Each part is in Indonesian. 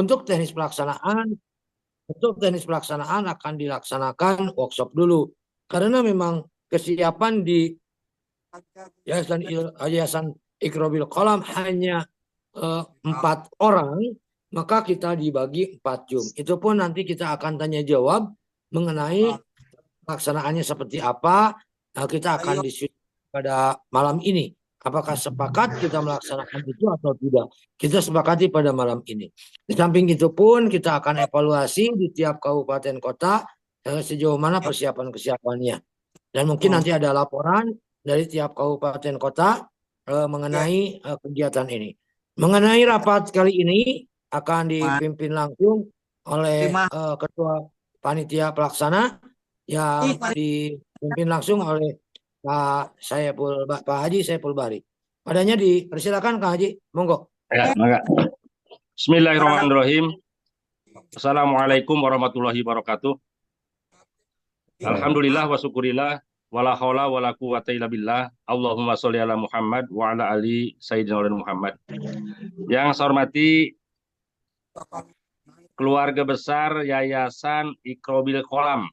Untuk teknis pelaksanaan, akan dilaksanakan workshop dulu. Karena memang kesiapan di Yayasan Ikrobil Kolam hanya 4 orang, maka kita dibagi 4 Zoom. Itu pun nanti kita akan tanya jawab mengenai pelaksanaannya seperti apa. Nah, kita akan diskusi pada malam ini. Apakah sepakat kita melaksanakan itu atau tidak? Kita sepakati pada malam ini. Di samping itu pun kita akan evaluasi di tiap kabupaten kota sejauh mana persiapan-kesiapannya. Dan mungkin nanti ada laporan dari tiap kabupaten kota mengenai kegiatan ini. Mengenai rapat kali ini akan dipimpin langsung oleh Ketua Panitia Pelaksana yang dipimpin langsung oleh Pak Haji Saiful Bahri. Padanya dipersilakan Kak Haji, monggo. Ya, Bismillahirrahmanirrahim. Assalamualaikum warahmatullahi wabarakatuh. Alhamdulillah wa syukurillah wala haula wala quwata illa billah. Allahumma sholli ala Muhammad wa ala ali sayyidina Muhammad. Yang saya hormati keluarga besar Yayasan Ikrobil Kolam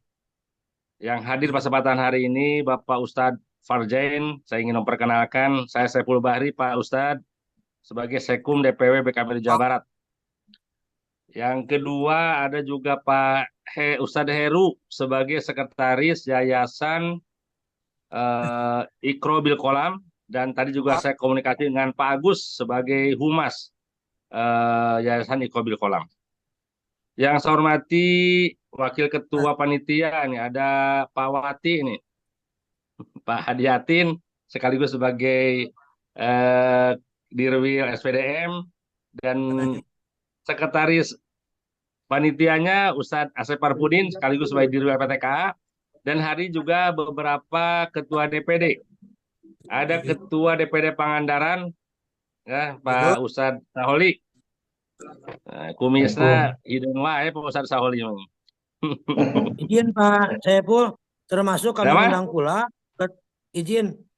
yang hadir pada kesempatan hari ini, Bapak Ustadz Farjain. Saya ingin memperkenalkan, saya Saiful Bahri, Pak Ustadz, sebagai Sekum DPW BKPD Jawa Barat. Yang kedua ada juga Pak Ustadz Heru sebagai Sekretaris Yayasan Ikrobil Kolam, dan tadi juga saya komunikasi dengan Pak Agus sebagai Humas Yayasan Ikrobil Kolam. Yang saya hormati Wakil Ketua Panitia, ini ada Pak Wati, ini Pak Hadiatin sekaligus sebagai Dirwil SPDM, dan Sekretaris Panitianya Ustadz Asep Parpudin sekaligus sebagai Dirwil PTKA, dan hari juga beberapa Ketua DPD. Ada Ketua DPD Pangandaran, ya, Pak Ustadz Saholi. Kumisna hidung wae Pak Ustadz Saholi. Izin Pak Saiful, termasuk kami Kenapa? undang pula,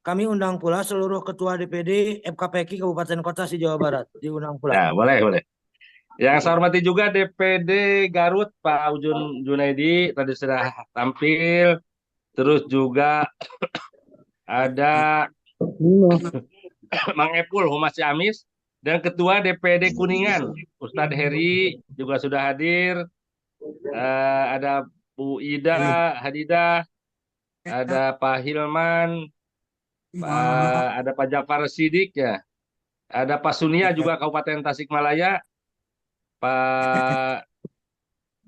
kami undang pula seluruh Ketua DPD FKPK Kabupaten Kota se-Jawa Barat, diundang pula. Ya, boleh. Yang saya hormati juga DPD Garut, Pak Ujun Junaidi, tadi sudah tampil. Terus juga ada Mang Epul, Humas Ciamis, dan Ketua DPD Kuningan, Ustadz Heri juga sudah hadir. Ada Bu Ida Hadidah, ada Pak Hilman, ada Pak Jafar Sidik, ya, ada Pak Sunia juga Kabupaten Tasikmalaya, Pak,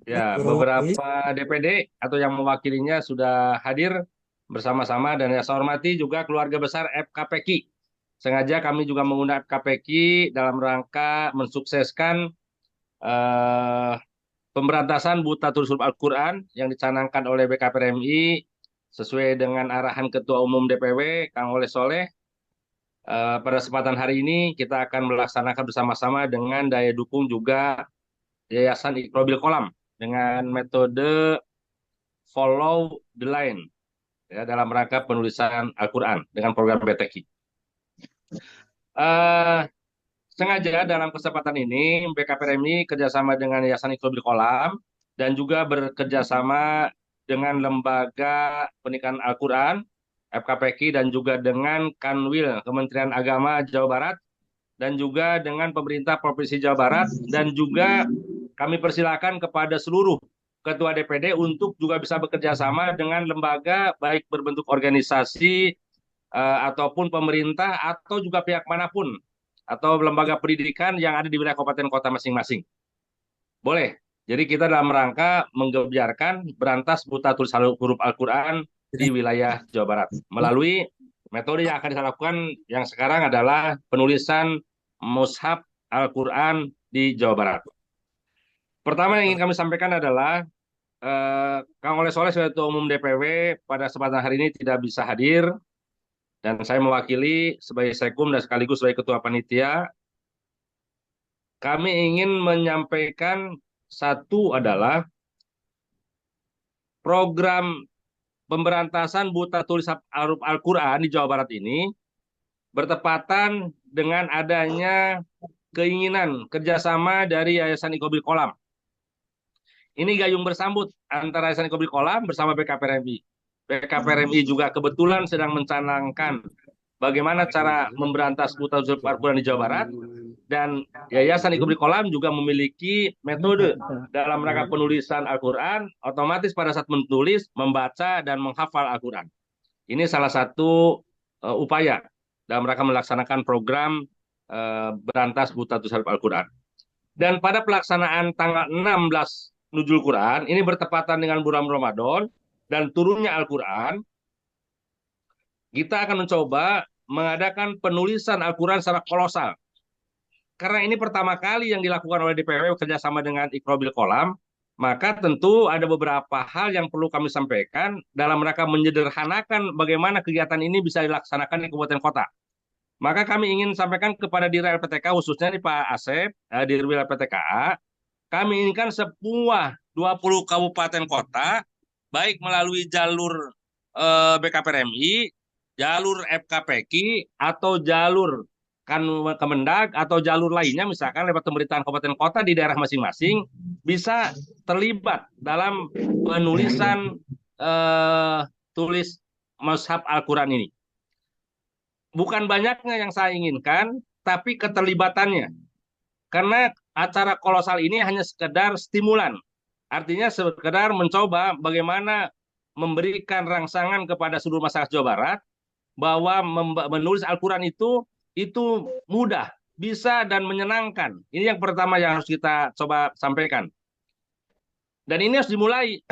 ya, beberapa DPD atau yang mewakilinya sudah hadir bersama-sama, dan yang saya hormati juga keluarga besar FKPK. Sengaja kami juga mengundang FKPK dalam rangka mensukseskan pemberantasan buta tulis huruf Al-Quran yang dicanangkan oleh BKPMI sesuai dengan arahan Ketua Umum DPW Kang Oleh Soleh. Pada kesempatan hari ini kita akan melaksanakan bersama-sama dengan daya dukung juga Yayasan Ikrobil Kolam dengan metode follow the line, ya, dalam rangka penulisan Al-Quran dengan program BTQ. Sengaja dalam kesempatan ini BKPMI kerjasama dengan Yayasan Ikrobil Kolam dan juga bekerjasama dengan Lembaga Pendidikan Al-Quran FKPK dan juga dengan Kanwil Kementerian Agama Jawa Barat dan juga dengan pemerintah Provinsi Jawa Barat, dan juga kami persilakan kepada seluruh Ketua DPD untuk juga bisa bekerja sama dengan lembaga baik berbentuk organisasi ataupun pemerintah atau juga pihak manapun atau lembaga pendidikan yang ada di wilayah kabupaten kota masing-masing. Boleh. Jadi kita dalam rangka menggebyarkan berantas buta tulis huruf Al-Quran di wilayah Jawa Barat melalui metode yang akan dilakukan yang sekarang adalah penulisan mushaf Al-Quran di Jawa Barat. Pertama yang ingin kami sampaikan adalah Kang Oleh Soleh sebagai Ketua Umum DPW pada kesempatan hari ini tidak bisa hadir, dan saya mewakili sebagai Sekum dan sekaligus sebagai Ketua Panitia. Kami ingin menyampaikan satu adalah program pemberantasan buta tulis huruf Al-Quran di Jawa Barat ini bertepatan dengan adanya keinginan kerjasama dari Yayasan Iqobil Kolam. Ini gayung bersambut antara Yayasan Iqobil Kolam bersama BKPRMI. BKPRMI juga kebetulan sedang mencanangkan bagaimana cara memberantas buta huruf Al-Quran di Jawa Barat, dan Yayasan Iqobil Kolam juga memiliki metode dalam rangka penulisan Al-Quran, otomatis pada saat menulis, membaca, dan menghafal Al-Quran. Ini salah satu upaya dalam rangka melaksanakan program berantas buta huruf Al-Quran. Dan pada pelaksanaan tanggal 16 Nuzul Quran, ini bertepatan dengan bulan Ramadan dan turunnya Al-Quran, kita akan mencoba mengadakan penulisan Al-Quran secara kolosal. Karena ini pertama kali yang dilakukan oleh DPW kerjasama dengan Iqobil Kolam, maka tentu ada beberapa hal yang perlu kami sampaikan dalam rangka menyederhanakan bagaimana kegiatan ini bisa dilaksanakan di kabupaten kota. Maka kami ingin sampaikan kepada Dirjen LPTK, khususnya nih Pak Asep, Dirjen LPTKA, kami inginkan sebuah 20 kabupaten kota, baik melalui jalur BKPRMI, jalur FKPK, atau jalur Kemendag, atau jalur lainnya, misalkan lewat pemerintahan kabupaten kota di daerah masing-masing, bisa terlibat dalam penulisan tulis mushaf Al-Quran ini. Bukan banyaknya yang saya inginkan, tapi keterlibatannya. Karena acara kolosal ini hanya sekedar stimulan. Artinya sekedar mencoba bagaimana memberikan rangsangan kepada seluruh masyarakat Jawa Barat bahwa menulis Al-Quran itu mudah, bisa, dan menyenangkan. Ini yang pertama yang harus kita coba sampaikan. Dan ini harus dimulai.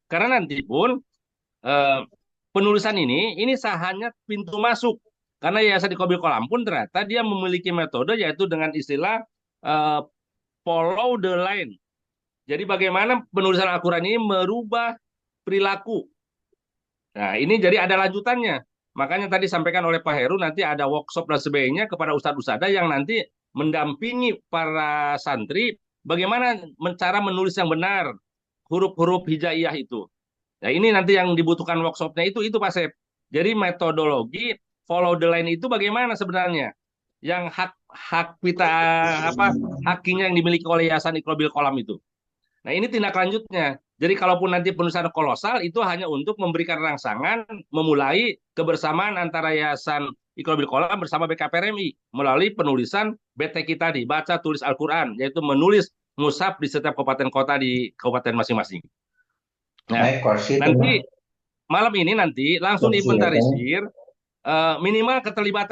Karena nanti pun penulisan ini hanya pintu masuk. Karena Yayasan Iqobil Kolam pun ternyata dia memiliki metode, yaitu dengan istilah follow the line. Jadi bagaimana penulisan Al-Quran ini merubah perilaku. Nah, ini jadi ada lanjutannya. Makanya tadi sampaikan oleh Pak Heru, nanti ada workshop dan sebagainya kepada ustadz-ustadzah yang nanti mendampingi para santri bagaimana cara menulis yang benar huruf-huruf hijaiyah itu. Nah, ini nanti yang dibutuhkan workshopnya itu Pak Sep. Jadi metodologi follow the line itu bagaimana sebenarnya? Yang hak kita haknya yang dimiliki oleh Yayasan Iqobil Kolam itu. Nah, ini tindak lanjutnya. Jadi kalaupun nanti penulisan kolosal itu hanya untuk memberikan rangsangan memulai kebersamaan antara Yayasan Iqobil Kolam bersama BKPRMI melalui penulisan BTQ tadi, baca tulis Al-Quran, yaitu menulis mushaf di setiap kabupaten kota di kabupaten masing-masing. Nah, nanti malam ini nanti langsung diinventarisir minimal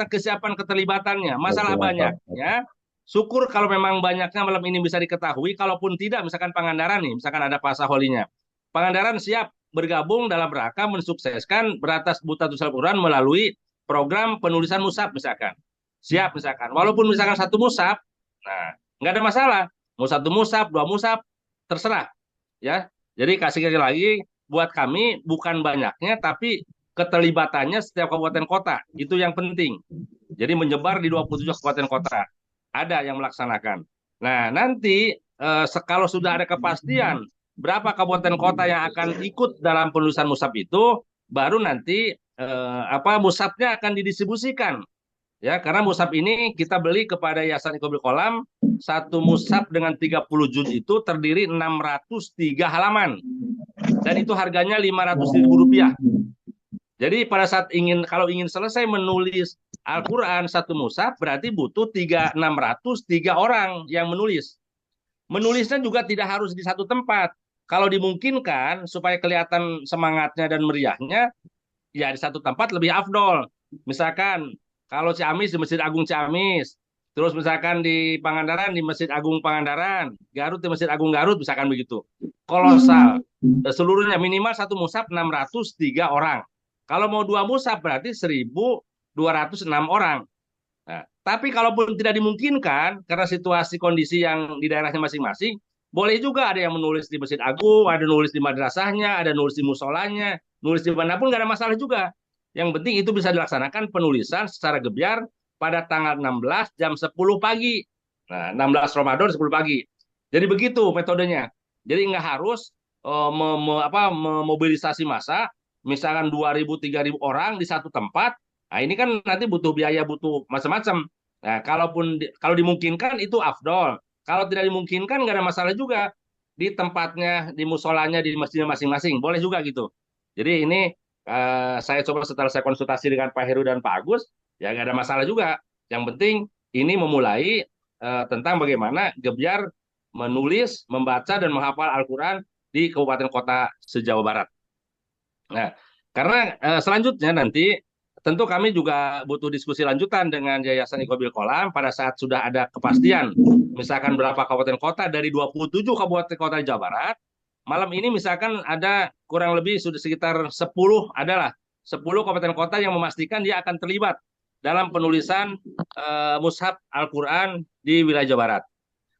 kesiapan keterlibatannya. Masalah banyaknya, syukur kalau memang banyaknya malam ini bisa diketahui. Kalaupun tidak, misalkan Pangandaran nih, misalkan ada Pak Saholinya. Pangandaran siap bergabung dalam rangka mensukseskan berantas buta tulis Al-Quran melalui program penulisan mushaf misalkan. Siap misalkan. Walaupun misalkan satu mushaf, nah nggak ada masalah. Mau satu mushaf, dua mushaf, terserah. Ya, jadi kasih lagi buat kami bukan banyaknya, tapi keterlibatannya setiap kabupaten kota. Itu yang penting. Jadi menyebar di 27 kabupaten kota. Ada yang melaksanakan. Nah, nanti kalau sudah ada kepastian berapa kabupaten kota yang akan ikut dalam penulisan mushaf itu, baru nanti mushafnya akan didistribusikan. Ya, karena mushaf ini kita beli kepada Yayasan Iqobil Kolam, satu mushaf dengan 30 juz itu terdiri 603 halaman. Dan itu harganya Rp500.000. Jadi pada saat kalau ingin selesai menulis Al-Quran satu mushaf, berarti butuh 603 orang yang menulis. Menulisnya juga tidak harus di satu tempat. Kalau dimungkinkan supaya kelihatan semangatnya dan meriahnya, ya di satu tempat lebih afdol. Misalkan kalau Ciamis di Masjid Agung Ciamis, terus misalkan di Pangandaran di Masjid Agung Pangandaran, Garut di Masjid Agung Garut, misalkan begitu. Kolosal. Seluruhnya minimal satu mushaf 603 orang. Kalau mau dua mushaf berarti 1.206 orang. Nah, tapi kalaupun tidak dimungkinkan karena situasi kondisi yang di daerahnya masing-masing, boleh juga ada yang menulis di Masjid Agung, ada nulis di madrasahnya, ada nulis di musolanya, nulis di manapun nggak ada masalah juga. Yang penting itu bisa dilaksanakan penulisan secara gebyar pada tanggal 16 jam 10 pagi. Nah, 16 Ramadan 10 pagi. Jadi begitu metodenya. Jadi nggak harus memobilisasi massa, misalkan 2.000, 3.000 orang di satu tempat. Nah, ini kan nanti butuh biaya, butuh macam-macam. Nah, kalau dimungkinkan itu afdol. Kalau tidak dimungkinkan nggak ada masalah juga di tempatnya, di musolanya, di masjidnya masing-masing. Boleh juga gitu. Jadi ini saya coba setelah saya konsultasi dengan Pak Heru dan Pak Agus, ya nggak ada masalah juga. Yang penting ini memulai tentang bagaimana Gebyar menulis, membaca, dan menghafal Al-Quran di kabupaten kota se-Jawa Barat. Nah, karena selanjutnya nanti tentu kami juga butuh diskusi lanjutan dengan Yayasan Iqobil Kolam pada saat sudah ada kepastian, misalkan berapa kabupaten kota dari 27 kabupaten kota di Jawa Barat. Malam ini misalkan ada kurang lebih sudah sekitar 10 adalah 10 kabupaten kota yang memastikan dia akan terlibat dalam penulisan mushaf Al-Quran di wilayah Jawa Barat.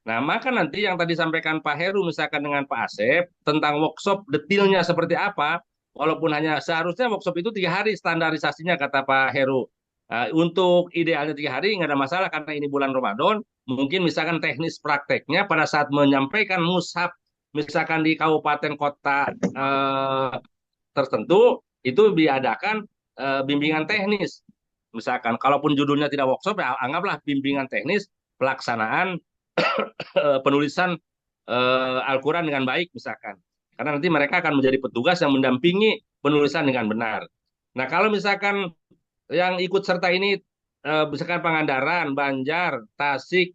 Nah, maka nanti yang tadi sampaikan Pak Heru misalkan dengan Pak Asep tentang workshop detailnya seperti apa, walaupun hanya seharusnya workshop itu 3 hari standarisasinya kata Pak Heru. Untuk idealnya 3 hari nggak ada masalah karena ini bulan Ramadan. Mungkin misalkan teknis prakteknya pada saat menyampaikan mushaf misalkan di kabupaten kota tertentu itu diadakan bimbingan teknis. Misalkan kalaupun judulnya tidak workshop ya anggaplah bimbingan teknis pelaksanaan penulisan Al-Quran dengan baik misalkan. Karena nanti mereka akan menjadi petugas yang mendampingi penulisan dengan benar. Nah, kalau misalkan yang ikut serta ini misalkan Pangandaran, Banjar, Tasik,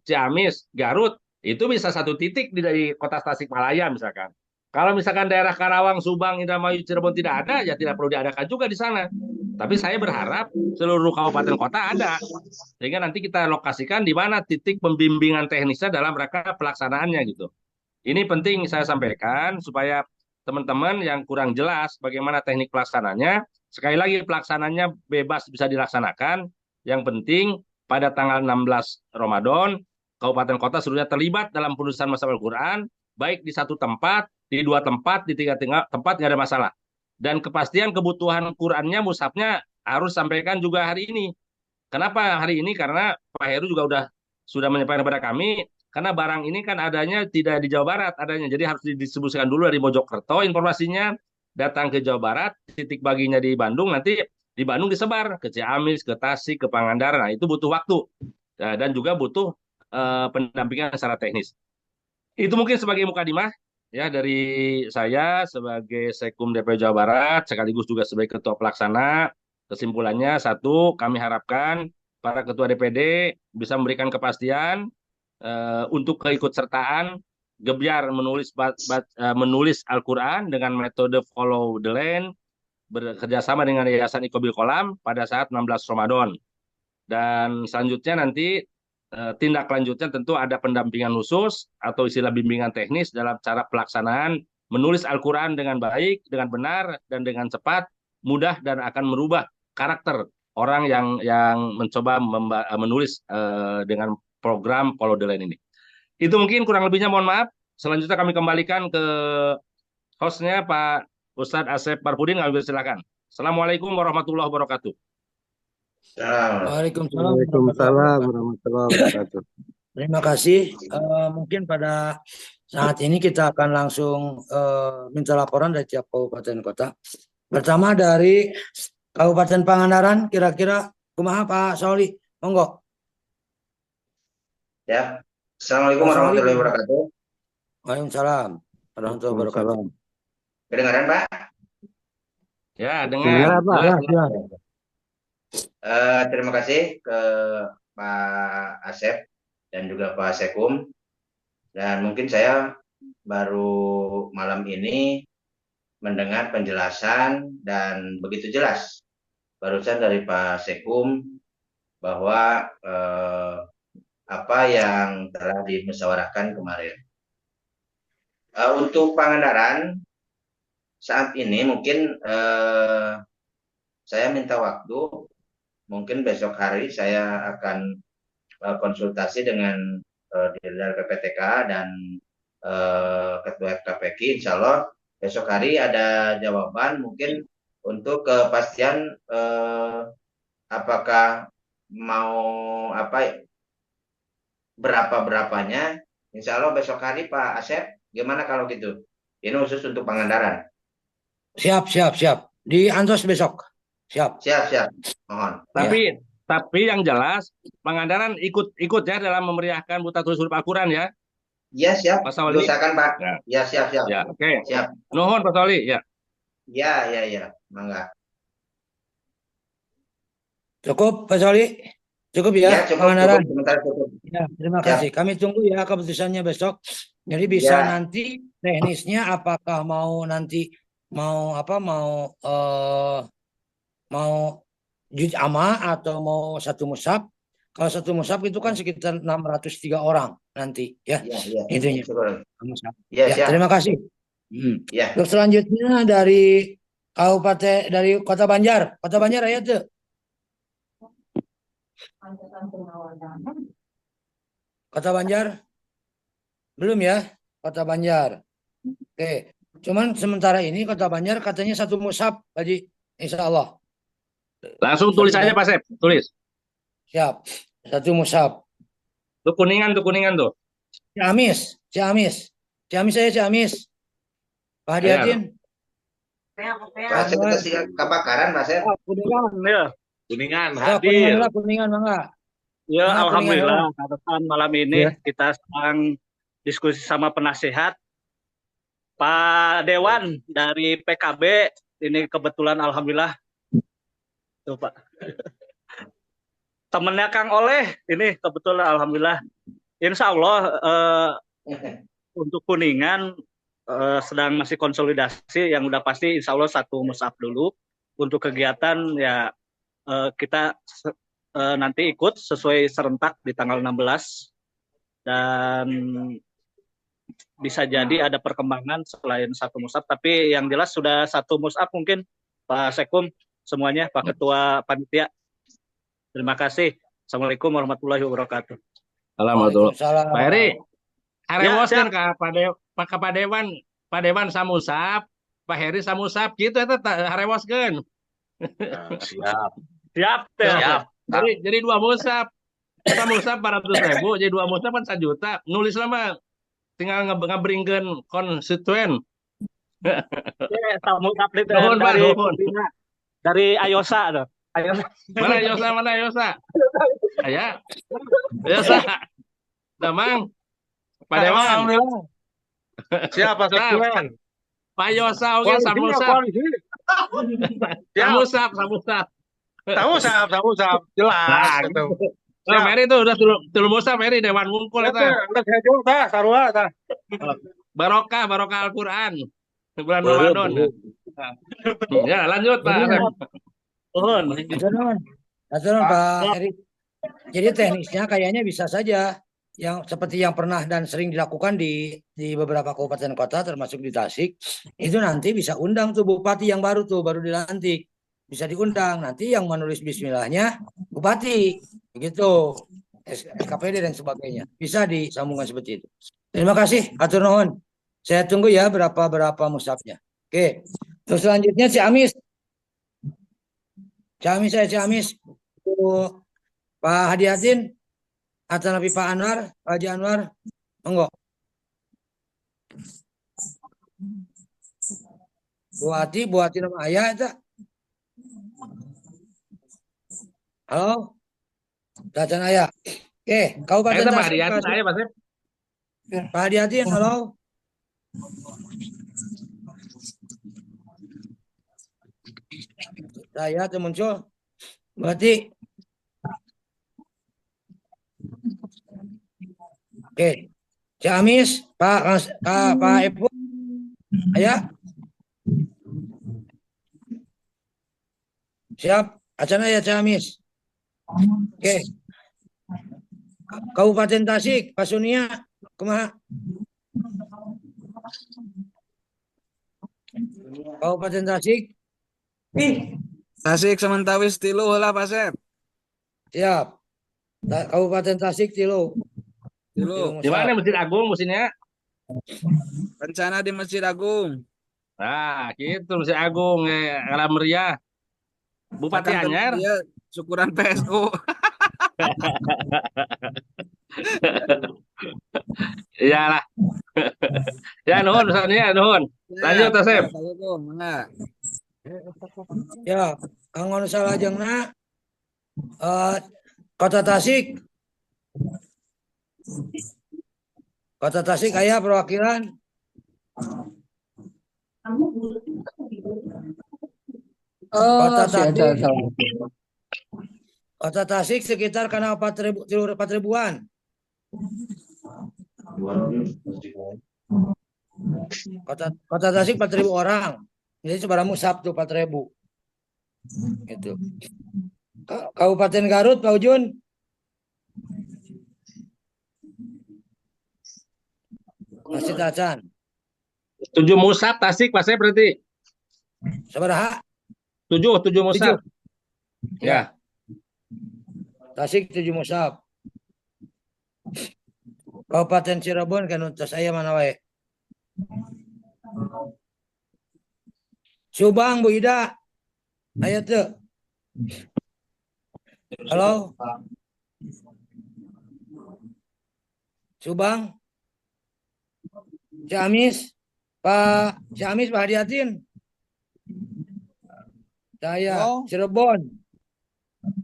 Ciamis, Garut, itu bisa satu titik dari kota Tasikmalaya misalkan. Kalau misalkan daerah Karawang, Subang, Indramayu, Cirebon tidak ada, ya tidak perlu diadakan juga di sana. Tapi saya berharap seluruh kabupaten kota ada. Sehingga nanti kita lokasikan di mana titik pembimbingan teknisnya dalam rangka pelaksanaannya gitu. Ini penting saya sampaikan supaya teman-teman yang kurang jelas bagaimana teknik pelaksananya, sekali lagi pelaksananya bebas bisa dilaksanakan. Yang penting pada tanggal 16 Ramadan, kabupaten kota seluruhnya terlibat dalam penulisan mushaf Al-Quran, baik di satu tempat, di 2 tempat, di 3 tempat, nggak ada masalah. Dan kepastian kebutuhan Qurannya, mushafnya harus sampaikan juga hari ini. Kenapa hari ini? Karena Pak Heru juga sudah menyampaikan kepada kami, karena barang ini kan adanya tidak di Jawa Barat adanya, jadi harus didistribusikan dulu dari Mojokerto informasinya, datang ke Jawa Barat, titik baginya di Bandung, nanti di Bandung disebar ke Ciamis, ke Tasik, ke Pangandaran. Nah, itu butuh waktu dan juga butuh pendampingan secara teknis. Itu mungkin sebagai mukadimah ya dari saya sebagai Sekum DPW Jawa Barat sekaligus juga sebagai ketua pelaksana. Kesimpulannya satu, kami harapkan para ketua DPD bisa memberikan kepastian untuk keikutsertaan Gebyar menulis Al-Quran dengan metode follow the land bekerjasama dengan Yayasan Iqobil Kolam pada saat 16 Ramadan. Dan selanjutnya nanti tindak lanjutnya tentu ada pendampingan khusus atau istilah bimbingan teknis dalam cara pelaksanaan menulis Al-Quran dengan baik, dengan benar, dan dengan cepat, mudah, dan akan merubah karakter orang yang mencoba menulis dengan program Follow the Line ini. Itu mungkin kurang lebihnya, mohon maaf. Selanjutnya kami kembalikan ke hostnya Pak Ustadz Asep Barpudin. Silakan. Assalamualaikum warahmatullahi wabarakatuh. Waalaikumsalam Waalaikumsalam warahmatullahi wabarakatuh. Terima kasih. Mungkin pada saat ini kita akan langsung minta laporan dari tiap kabupaten kota. Pertama dari Kabupaten Pangandaran, kira-kira kumaha Pak Soli? Monggo. Ya, Assalamualaikum warahmatullahi wabarakatuh. Waalaikumsalam warahmatullahi wabarakatuh. Kedengaran, Pak? Ya, dengar. Pak. Ya. Terima kasih ke Pak Asep dan juga Pak Sekum. Dan mungkin saya baru malam ini mendengar penjelasan dan begitu jelas barusan dari Pak Sekum bahwa apa yang telah dimusyawarahkan kemarin. Untuk Pangandaran saat ini mungkin saya minta waktu, mungkin besok hari saya akan konsultasi dengan Dirjen PPTK dan Ketua FKPK. Insya Allah besok hari ada jawaban mungkin untuk kepastian apakah mau berapanya. Insya Allah besok hari Pak Asep, gimana kalau gitu? Ini khusus untuk Pangandaran. Siap. Di Antos besok. Siap. Siap. Mohon. Tapi Tapi yang jelas Pangandaran ikut ya dalam memeriahkan Buta Tulis Huruf Al-Quran ya, Ya, siap. Pak Sawali. Diusahakan, Pak. Ya, Ya, siap, siap. ya, oke. Siap. Nuhun Pak Sawali ya. Ya. Mangga. Cukup, Pak Soli? Cukup ya, Ya, cukup, Pangandaran? sementara cukup. Ya, terima Siap. kasih. Kami tunggu ya keputusannya besok. Jadi bisa Ya. nanti teknisnya apakah mau nanti mau apa mau juz amma atau mau satu mushaf. Kalau satu mushaf itu kan sekitar 603 orang nanti ya. Ya. Intinya. Syukur. Mushaf. Ya, Ya, siap. terima kasih. Ya. Terus selanjutnya dari Kota Banjar. Kota Banjar ya tuh. Kota Banjar? Belum ya? Kota Banjar. Oke. Cuman sementara ini Kota Banjar katanya satu mushaf, Haji. Insya Allah. Langsung tulis aja Pak Sep, tulis. Siap. Satu mushaf. Tuh Kuningan tuh. Ciamis. Saya Ciamis. Pak Hadiatin. Pak, saya kebakaran, Mas. Kuningan ya. Kuningan Kuningan, hadir. Kuningan, Mangga. Ya, Mangga, alhamdulillah. Kuningan. Catatan malam ini Ya. kita sedang diskusi sama penasehat Pak Dewan dari PKB. Ini kebetulan alhamdulillah. Tuh, Pak. Temennya Kang Oleh ini kebetulan alhamdulillah. Insya Allah untuk Kuningan sedang masih konsolidasi, yang udah pasti insya Allah satu mushaf dulu. Untuk kegiatan ya kita nanti ikut sesuai serentak di tanggal 16 dan bisa jadi ada perkembangan selain satu mushaf, tapi yang jelas sudah satu mushaf mungkin Pak Sekum semuanya, Pak Ketua Panitia. Terima kasih. Assalamualaikum warahmatullahi wabarakatuh. Waalaikumsalam. Pak Heri, harewoskeun siap. ka Pak Dewan samusap, Pak Heri samusap gitu eta harewoskeun. Siap. Jadi dua musap. Satu musap 400.000, jadi dua musap kan 1 juta. Nulis lama tinggal ngaberingkeun konstituen. Tamu update Nuhun, Pak, nuhun. dari Ayosa tuh. Mana Yosa? Aya. Yosa. Damang. Pak Dewan. Alhamdulillah. Siapa Sekuen? Pak Yosa oke samusap. Samusap. Samusap. Jelas gitu. Nah, Mary itu udah tulu musap Mary Dewan Wungkul eta. Udah schedule tah, sarua tah. Barokah Al-Qur'an. Bulan Ramadan. Ya, lanjut Pak. Nuhun. Atur, Pak Heri. Jadi teknisnya kayaknya bisa saja yang seperti yang pernah dan sering dilakukan di beberapa kabupaten kota termasuk di Tasik, itu nanti bisa undang tuh bupati yang baru dilantik. Bisa diundang, nanti yang menulis bismillahnya bupati, begitu, SKPD dan sebagainya. Bisa disambungkan seperti itu. Terima kasih, atur nuhun. Saya tunggu ya berapa mushafnya. Oke, terus selanjutnya Ciamis. Ciamis. Pak Hadiatin, atau Nabi Pak Anwar, Pak Haji Anwar, monggo. Buati nama ayah itu. Halo, Dacan ayah. Oke, Kabupaten Eta Pak Tasik. Hadiatin saya Pak Sep. Pak Hadiatin, halo. Saya tuh muncul. Berarti. Oke. Ciamis, Pak Epo. Ayah. Siap. Acana ya Ciamis. Oke. Kabupaten Tasik, Pak Sunia, kumaha? Kabupaten Tasik. Tasik Semantawis tilu heula Pak Sep. Siap. Kabupaten Tasik tilu. Di mana Masjid Agung musimnya? Rencana di Masjid Agung. Nah, gitu Masjid Agung alam meriah. Bupati Akan Anyar. Iya, syukuran PSU. Iyalah. Ya nuhun Sonia, nuhun. Lanjut Pak Sep. Assalamualaikum. Mangga. Ya, Kang Salajengna Eh, Kota Tasik. Kota Tasik ayah perwakilan. Kota Si Eta Tasik. salah. Kota Tasik sekitar kanal 4 ribuan. Kota Tasik 4.000 orang. Jadi sebarang musab tuh 4.000. Itu. Kabupaten Garut, Pak Ujun. Masjid Hasan. 7 musab Tasik Pak saya berarti. Sabaraha? 7 musab. 7. Ya. Tasik 7 musab. Kabupaten Cirebon kan untuk saya mana wae. Subang Bu Ida. Ayo tuh. Halo. Subang. Ciamis. Pak Hadiatin. Saya Halo. Cirebon.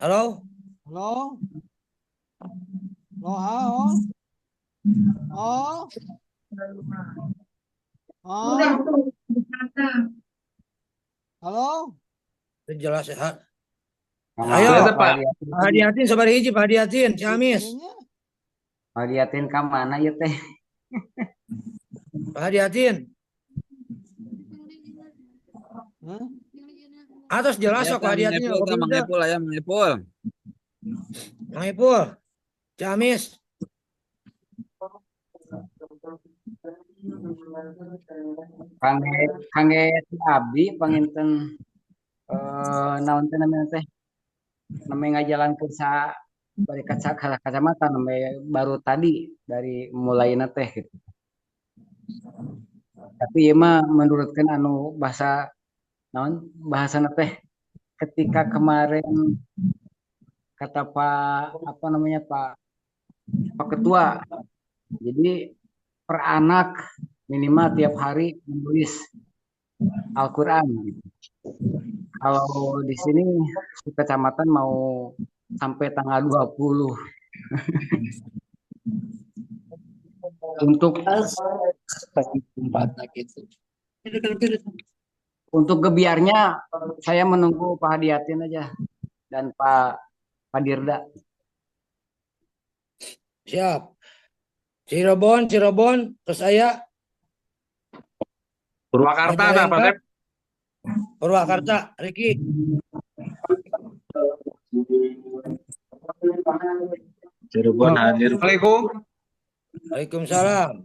Halo. Halo. Halo. Oh. Oh. Halo. Itu jelas ya. Ayo, Ayo. Pak. Pak Hadiatin sabar hiji Pak Hadiatin Ciamis. Hadiatin ka mana ya teh? Pak Hadiatin. Hah? Atas jelas Ya, kok Pak Hadiatin. Mang Epul aya Mang Epul. Mang Ipul. Ciamis. Kangge abdi panginten naon teh namanya teh? Namanya ngajalankeun sa bari kacamata namanya baru tadi dari mulaina teh gitu. Tapi ieu mah menurutkeun anu bahasa naon bahasana teh ketika kemarin kata Pak Ketua, jadi per anak minimal tiap hari menulis Al-Quran gitu. Kalau di sini kecamatan mau sampai tanggal 20 untuk gebiarnya saya menunggu Pak Hadiatin aja dan Pak Dirda. Siap. Cirebon, terus saya Purwakarta ada Pak Sep. Purwakarta, Riki. Cirebon hadir. Assalamualaikum. Waalaikumsalam.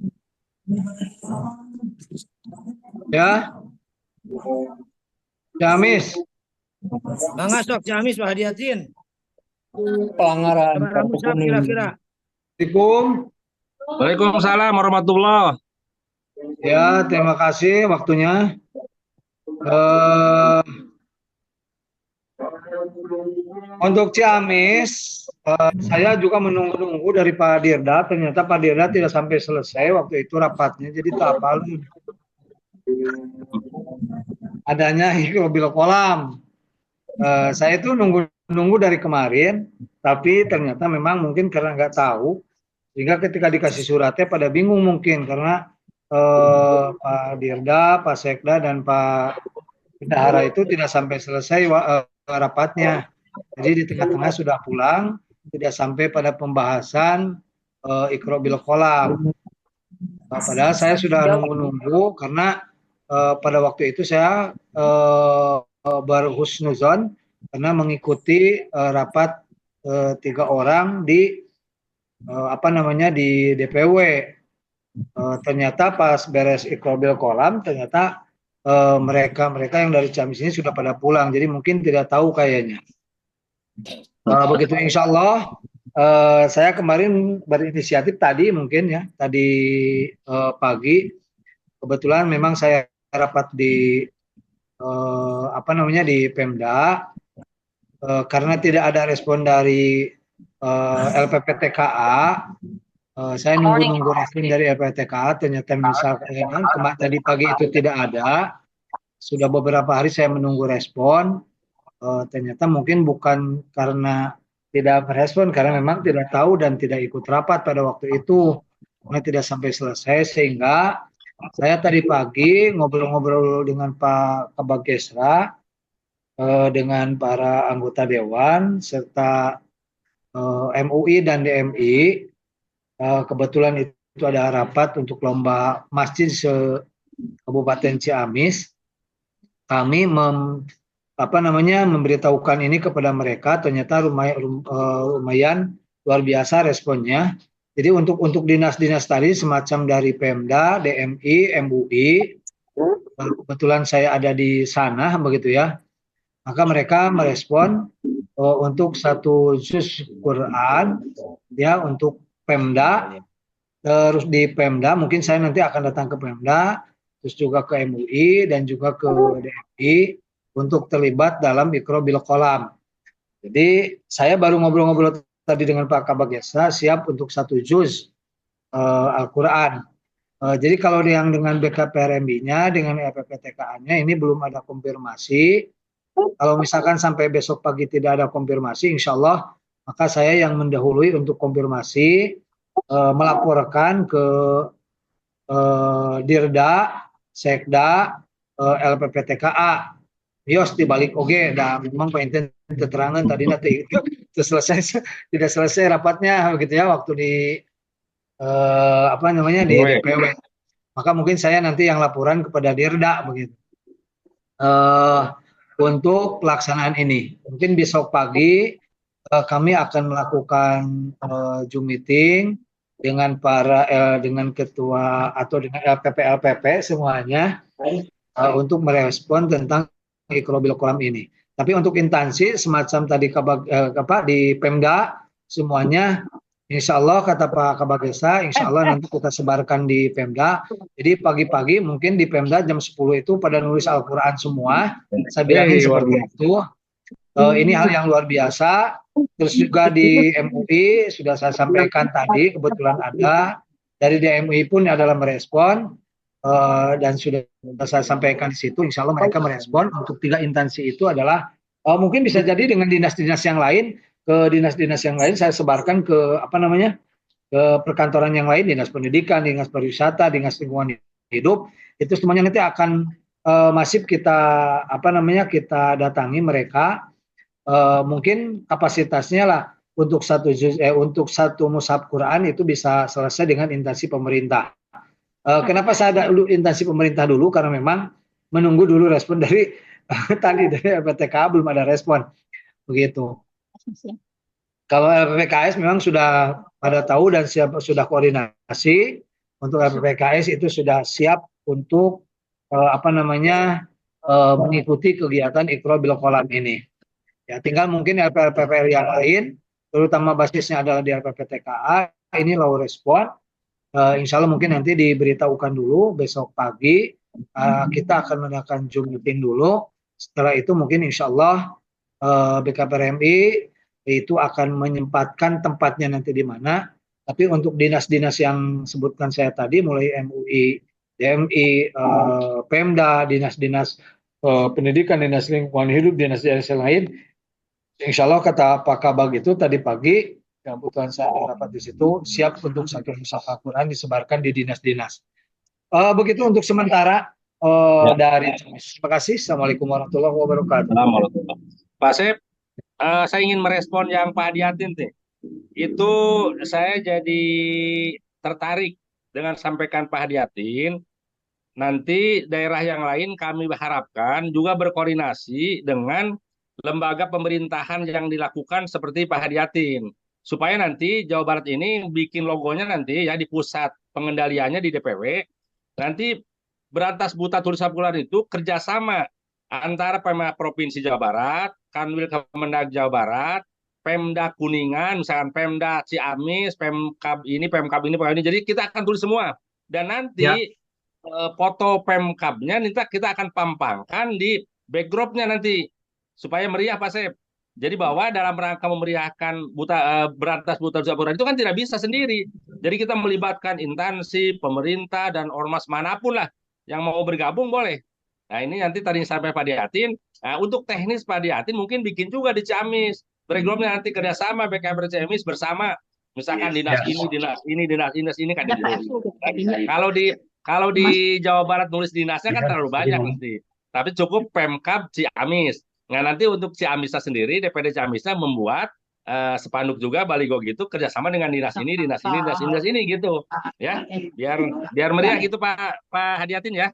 Ya. Ciamis. Mangga sok Ciamis Pak Hadiatin. Pelanggaran Sebarang musab kira-kira. Assalamualaikum. Waalaikumsalam warahmatullahi. Ya, terima kasih waktunya. Untuk Ciamis, saya juga menunggu-nunggu dari Pak Dirda. Ternyata Pak Dirda tidak sampai selesai waktu itu rapatnya. Jadi tak apa adanya hikrobil kolam. Saya itu nunggu dari kemarin, tapi ternyata memang mungkin karena nggak tahu, sehingga ketika dikasih suratnya pada bingung mungkin karena Pak Dirda, Pak Sekda, dan Pak Bendahara itu tidak sampai selesai rapatnya. Jadi di tengah-tengah sudah pulang, tidak sampai pada pembahasan Iqra bil Qalam. Padahal saya sudah nunggu-nunggu karena pada waktu itu saya berhusnuzon karena mengikuti rapat 3 orang di di DPW. Ternyata pas beres Iqra bil Qalam ternyata mereka yang dari Ciamis ini sudah pada pulang, jadi mungkin tidak tahu kayaknya. Begitu insya Allah saya kemarin berinisiatif tadi pagi kebetulan memang saya rapat di di Pemda karena tidak ada respon dari LPPTKA. Saya nunggu respon dari LPPTKA, ternyata misalkan tadi pagi itu tidak ada. Sudah beberapa hari saya menunggu respon. ternyata mungkin bukan karena tidak merespon, karena memang tidak tahu dan tidak ikut rapat pada waktu itu, karena tidak sampai selesai, sehingga saya tadi pagi ngobrol-ngobrol dengan Pak Kabagesra, dengan para anggota Dewan, serta MUI dan DMI. Kebetulan itu ada rapat untuk lomba masjid se-Kabupaten Ciamis. Kami memberitahukan ini kepada mereka, ternyata lumayan luar biasa responnya. Jadi untuk dinas-dinas tadi semacam dari Pemda, DMI, MUI, kebetulan saya ada di sana begitu ya. Maka mereka merespon untuk 1 juz Quran ya untuk Pemda. Terus di Pemda mungkin saya nanti akan datang ke Pemda, terus juga ke MUI dan juga ke DMI untuk terlibat dalam Iqra bil Qalam. Jadi saya baru ngobrol-ngobrol tadi dengan Pak Kabagesra, siap untuk 1 juz Al-Quran. Jadi kalau yang dengan BKPRMB-nya, dengan LPPTKA-nya ini belum ada konfirmasi. Kalau misalkan sampai besok pagi tidak ada konfirmasi, insya Allah maka saya yang mendahului untuk konfirmasi, melaporkan ke Dirda, Sekda, LPPTKA. Yos dibalik oge, dan memang pengen keterangan tadi nanti selesai tidak selesai rapatnya gitu ya waktu di di DPW. Maka mungkin saya nanti yang laporan kepada Dirda begitu. Untuk pelaksanaan ini, mungkin besok pagi kami akan melakukan Zoom meeting dengan dengan ketua atau dengan LPP semuanya untuk merespon tentang Iqra bil Qalam ini. Tapi untuk instansi semacam tadi di Pemda semuanya, insya Allah kata Pak Kabagesra, insya Allah nanti kita sebarkan di Pemda. Jadi pagi-pagi mungkin di Pemda jam 10 itu pada nulis Al-Quran semua. Saya bilangin seperti itu. Ini hal yang luar biasa. Terus juga di MUI sudah saya sampaikan tadi, kebetulan ada. Dari DMUI pun adalah merespon. Dan sudah saya sampaikan di situ, insya Allah mereka merespon. Untuk 3 instansi itu adalah mungkin bisa jadi dengan dinas-dinas yang lain, ke dinas-dinas yang lain saya sebarkan ke ke perkantoran yang lain, dinas pendidikan, dinas pariwisata, dinas lingkungan hidup, itu semuanya nanti akan masif kita kita datangi mereka. Mungkin kapasitasnya lah untuk untuk 1 mushaf Quran itu bisa selesai dengan instansi pemerintah. Kenapa saya ada instansi pemerintah dulu? Karena memang menunggu dulu respon dari tadi dari LPPTK belum ada respon begitu. Kalau LPPKS memang sudah pada tahu dan sudah koordinasi. Untuk LPPKS itu sudah siap untuk mengikuti kegiatan Iqra bil Qalam ini. Ya, tinggal mungkin LPPR yang lain, terutama basisnya adalah di LPPTKA, ini low respon. Insya Allah mungkin nanti diberitahukan dulu besok pagi. Kita akan mengadakan Zoom meeting dulu. Setelah itu mungkin insya Allah BKPRMI itu akan menyempatkan tempatnya nanti di mana. Tapi untuk dinas-dinas yang sebutkan saya tadi, mulai MUI, DMI, Pemda, dinas-dinas pendidikan, dinas lingkungan hidup, dinas-dinas yang lain, insya Allah kata Pak Kabag itu tadi pagi, yang kebetulan saya rapat di situ, siap untuk 1 mushaf Al-Quran disebarkan di dinas-dinas. Begitu untuk sementara dari terima kasih. Assalamualaikum warahmatullahi wabarakatuh. Pak Sep, saya ingin merespon yang Pak Hadiatin nih. Itu saya jadi tertarik dengan sampaikan Pak Hadiatin. Nanti daerah yang lain kami harapkan juga berkoordinasi dengan lembaga pemerintahan yang dilakukan seperti Pak Hadiatin. Supaya nanti Jawa Barat ini bikin logonya nanti ya di pusat pengendaliannya di DPW. Nanti berantas buta tulis Al-Quran itu kerjasama antara Pemda Provinsi Jawa Barat, Kanwil Kemendag Jawa Barat, Pemda Kuningan, misalkan Pemda Ciamis, Pemkab ini. Jadi kita akan tulis semua. Dan nanti foto Pemkabnya nanti kita akan pampangkan di backdropnya nanti supaya meriah Pak Sep. Jadi bahwa dalam rangka memeriahkan berantas buta tulis Al-Quran itu kan tidak bisa sendiri. Jadi kita melibatkan instansi, pemerintah dan ormas manapun lah yang mau bergabung boleh. Nah, ini nanti tadi sampai Pak Diatin. Nah, untuk teknis Pak Diatin mungkin bikin juga di Ciamis. Breakgroundnya nanti kerjasama BKPR Ciamis bersama. Misalkan dinas Ya. ini, dinas ini kan itu. Kalau di kalau di Jawa Barat nulis dinasnya kan terlalu banyak nanti. Tapi cukup Pemkab Ciamis. Nah, nanti untuk Ciamisnya sendiri, DPD Ciamisnya membuat spanduk juga baligo gitu kerjasama dengan dinas ini, dinas ini gitu. Ya, biar meriah gitu Pak Hadiatin ya.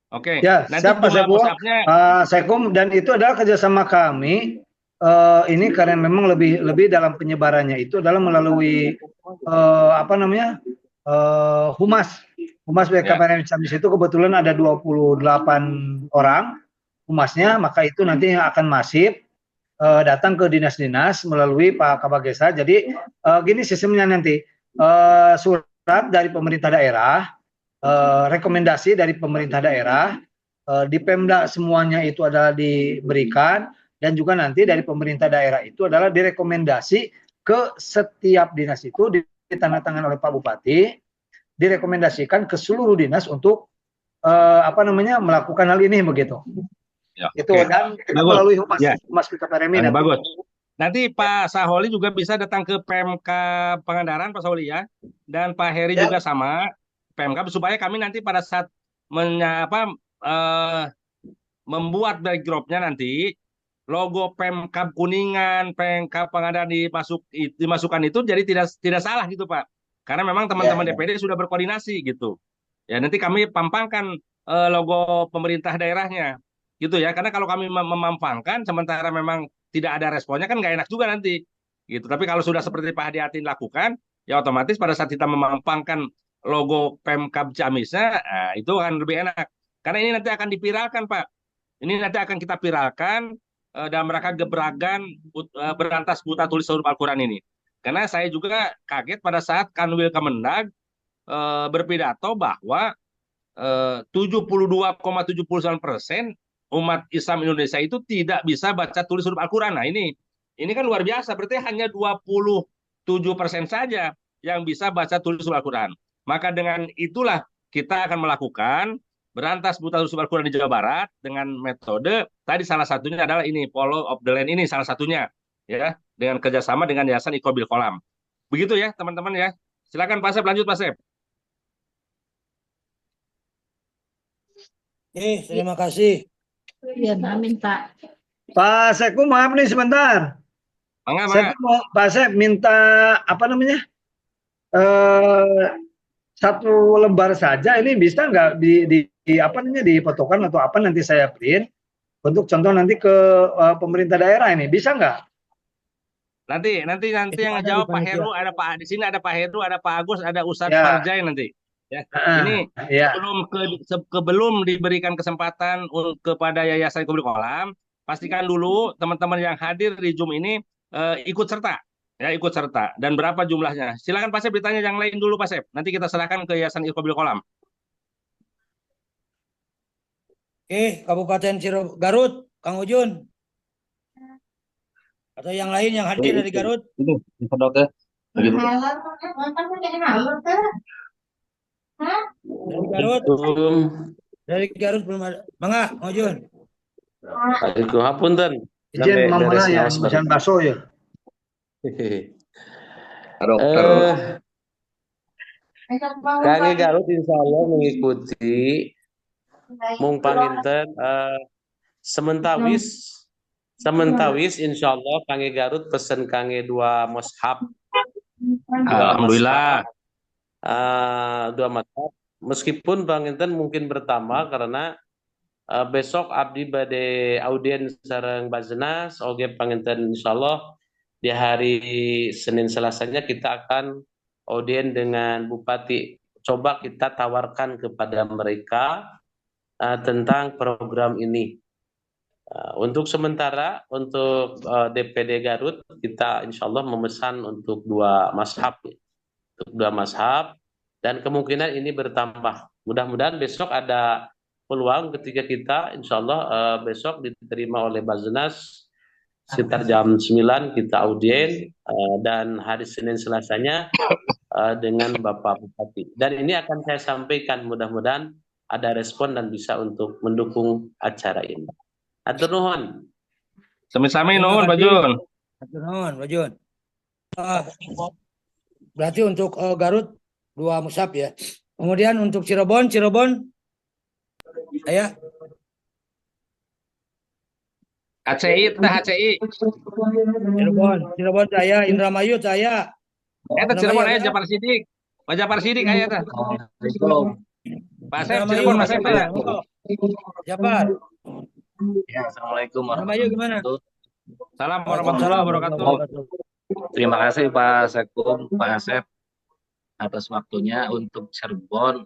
Oke, Ya, nanti siap Pak jumlah Seko. musafnya Sekom, dan itu adalah kerjasama kami. Ini karena memang lebih dalam penyebarannya itu adalah melalui humas ya. BKPM Ciamis itu kebetulan ada 28 orang humasnya, maka itu nanti yang akan masif datang ke dinas-dinas melalui Pak Kabagesa. Jadi gini sistemnya nanti, surat dari pemerintah daerah, rekomendasi dari pemerintah daerah, di Pemda semuanya itu adalah diberikan, dan juga nanti dari pemerintah daerah itu adalah direkomendasi ke setiap dinas itu, ditandatangan oleh Pak Bupati, direkomendasikan ke seluruh dinas untuk melakukan hal ini begitu. Ya, Itu oke. dan kita Bagus. melalui humas Ya. BKPRMI nanti. Bagus. Nanti Pak Saholi juga bisa datang ke PMK Pangandaran, Pak Saholi ya. Dan Pak Heri Ya. juga sama PMK, supaya kami nanti pada saat membuat backdropnya nanti logo Pemkab Kuningan, Pemkab Pangandaran dimasukkan itu jadi tidak salah gitu Pak. Karena memang teman-teman Ya, ya. DPD sudah berkoordinasi gitu. Ya nanti kami pampangkan logo pemerintah daerahnya gitu ya. Karena kalau kami memampangkan sementara memang tidak ada responnya kan nggak enak juga nanti gitu. Tapi kalau sudah seperti Pak Hadiatin lakukan, ya otomatis pada saat kita memampangkan logo Pemkab Ciamisnya, itu akan lebih enak. Karena ini nanti akan dipiralkan Pak. Ini nanti akan kita viralkan dalam rangka gebrakan berantas buta tulis huruf Al-Quran ini. Karena saya juga kaget pada saat Kanwil Kemendag berpidato bahwa 72,79% umat Islam Indonesia itu tidak bisa baca tulis huruf Al-Quran. Nah ini kan luar biasa, berarti hanya 27% saja yang bisa baca tulis huruf Al-Quran. Maka dengan itulah kita akan melakukan berantas buta tulis huruf Al-Quran di Jawa Barat dengan metode tadi salah satunya adalah ini Follow of the Land, ini salah satunya ya, dengan kerjasama dengan Yayasan Iqrobil Kolam. Begitu ya teman-teman ya. Silakan Pak Sep, lanjut Pak Sep. Terima kasih. Iya, minta. Pak Seko, maaf nih sebentar. Saya mau Pak Sek minta satu lembar saja, ini bisa nggak difotokan atau apa, nanti saya print untuk contoh nanti ke pemerintah daerah, ini bisa nggak? Nanti yang ngejawab Pak Heru, ada Pak di sini, ada Pak Heru, ada Pak Agus, ada Ustadz Ya. Farjai nanti. Ya. Ini Ya. sebelum diberikan kesempatan kepada Yayasan Iqrobil Kolam, pastikan dulu teman-teman yang hadir di Zoom ini ikut serta. Ya, ikut serta. Dan berapa jumlahnya? Silakan Pak Sep ditanya yang lain dulu Pak Sep. Nanti kita serahkan ke Yayasan Iqrobil Kolam. Kabupaten Garut, Kang Ujun. Atau yang lain yang hadir dari Garut. Ini disedot ya. Begitu. Dari Garut belum ada. Mangga, Kang Ujun. Aduh, hapunten. Izin mamana yang pesan bakso ya. Dokter. Kang Garut insya Allah mengikuti mung panginten sementawis insya Allah Kang Garut pesen Kang 2 mushaf. Alhamdulillah. 2 mushaf. Meskipun panginten mungkin bertambah karena besok abdi bade audiens sareng Bazenas, oge panginten insyaallah di hari Senin Selasanya kita akan audien dengan Bupati. Coba kita tawarkan kepada mereka tentang program ini. Untuk sementara untuk DPD Garut kita insyaallah memesan untuk 2 mushaf. Untuk 2 mushaf dan kemungkinan ini bertambah. Mudah-mudahan besok ada peluang ketika kita insyaallah besok diterima oleh Bazenas sekitar jam 9 kita audien dan hari Senin Selasanya dengan Bapak Bupati. Dan ini akan saya sampaikan mudah-mudahan ada respon dan bisa untuk mendukung acara ini. Atur nuhun. Sami-sami Terima nuhun Pak kasih. Jun. Atur nuhun, Pak Jun. Berarti untuk Garut 2 musab ya. Kemudian untuk Cirebon, saya HCI, HCI. Cirebon saya, Indramayu saya. Eta Cirebon Indramayu aya ada? Japar Sidik. Pak Japar Sidik aya tah. Pak Asep Indramayu Cirebon Mas siapa? Asep aya. Monggo. Japar. Ya, Assalamualaikum Indramayu gimana? Salam Waalaikumsalam warahmatullahi wabarakatuh. wabarakatuh. terima kasih Pak Sekum, Pak Asep atas waktunya untuk Cirebon.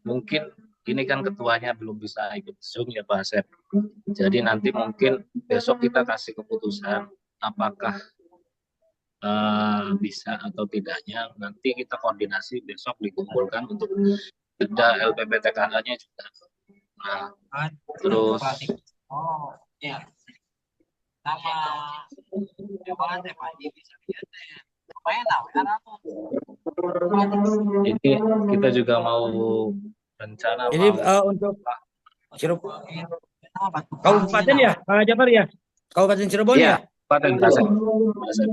Mungkin ini kan ketuanya belum bisa ikut Zoom ya Pak Asep. Jadi nanti mungkin besok kita kasih keputusan apakah bisa atau tidaknya. Nanti kita koordinasi besok dikumpulkan untuk jeda LPPTKA-nya juga. Nah, terus ini kita juga mau rencana Jadi mau untuk Cirebon, kabupaten ya, Pak Japar ya, Kabupaten Cirebon ya. Kabupaten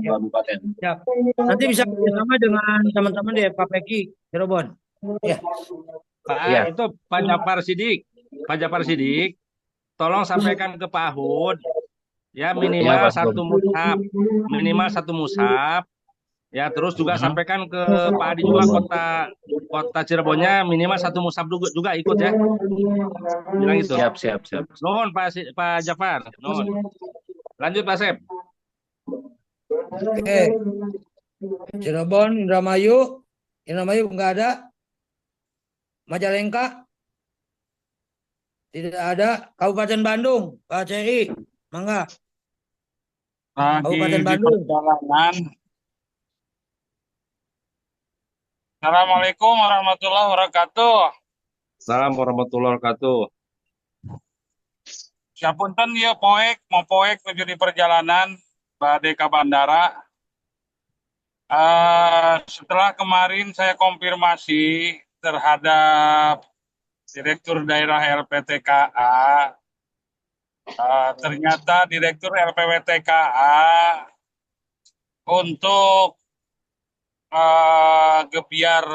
Kabupaten. Siap. Nanti bisa bersama dengan teman-teman di FKPKI Cirebon. Ya. Pak Iya. itu Pak Japar Sidik. Pak Japar Sidik, tolong sampaikan ke Pak Ahud ya minimal Iya, Pak Ahud. minimal satu musab. Ya, terus juga sampaikan ke Pak Adi juga kota Cirebonnya minimal satu musab juga ikut ya. Bilang itu. Siap. Nuhun Pak Jafar, nuhun. Lanjut Pak Sep. Oke. Cirebon, Indramayu nggak ada. Majalengka tidak ada. Kabupaten Bandung, Pak CI, mangga. Kabupaten Bandung. Assalamualaikum warahmatullahi wabarakatuh. Salam warahmatullahi wabarakatuh. Siapunten ya mau poek menuju di perjalanan bade ka bandara. Setelah kemarin saya konfirmasi terhadap Direktur Daerah LPTKA, ternyata Direktur LPTKA untuk gebiar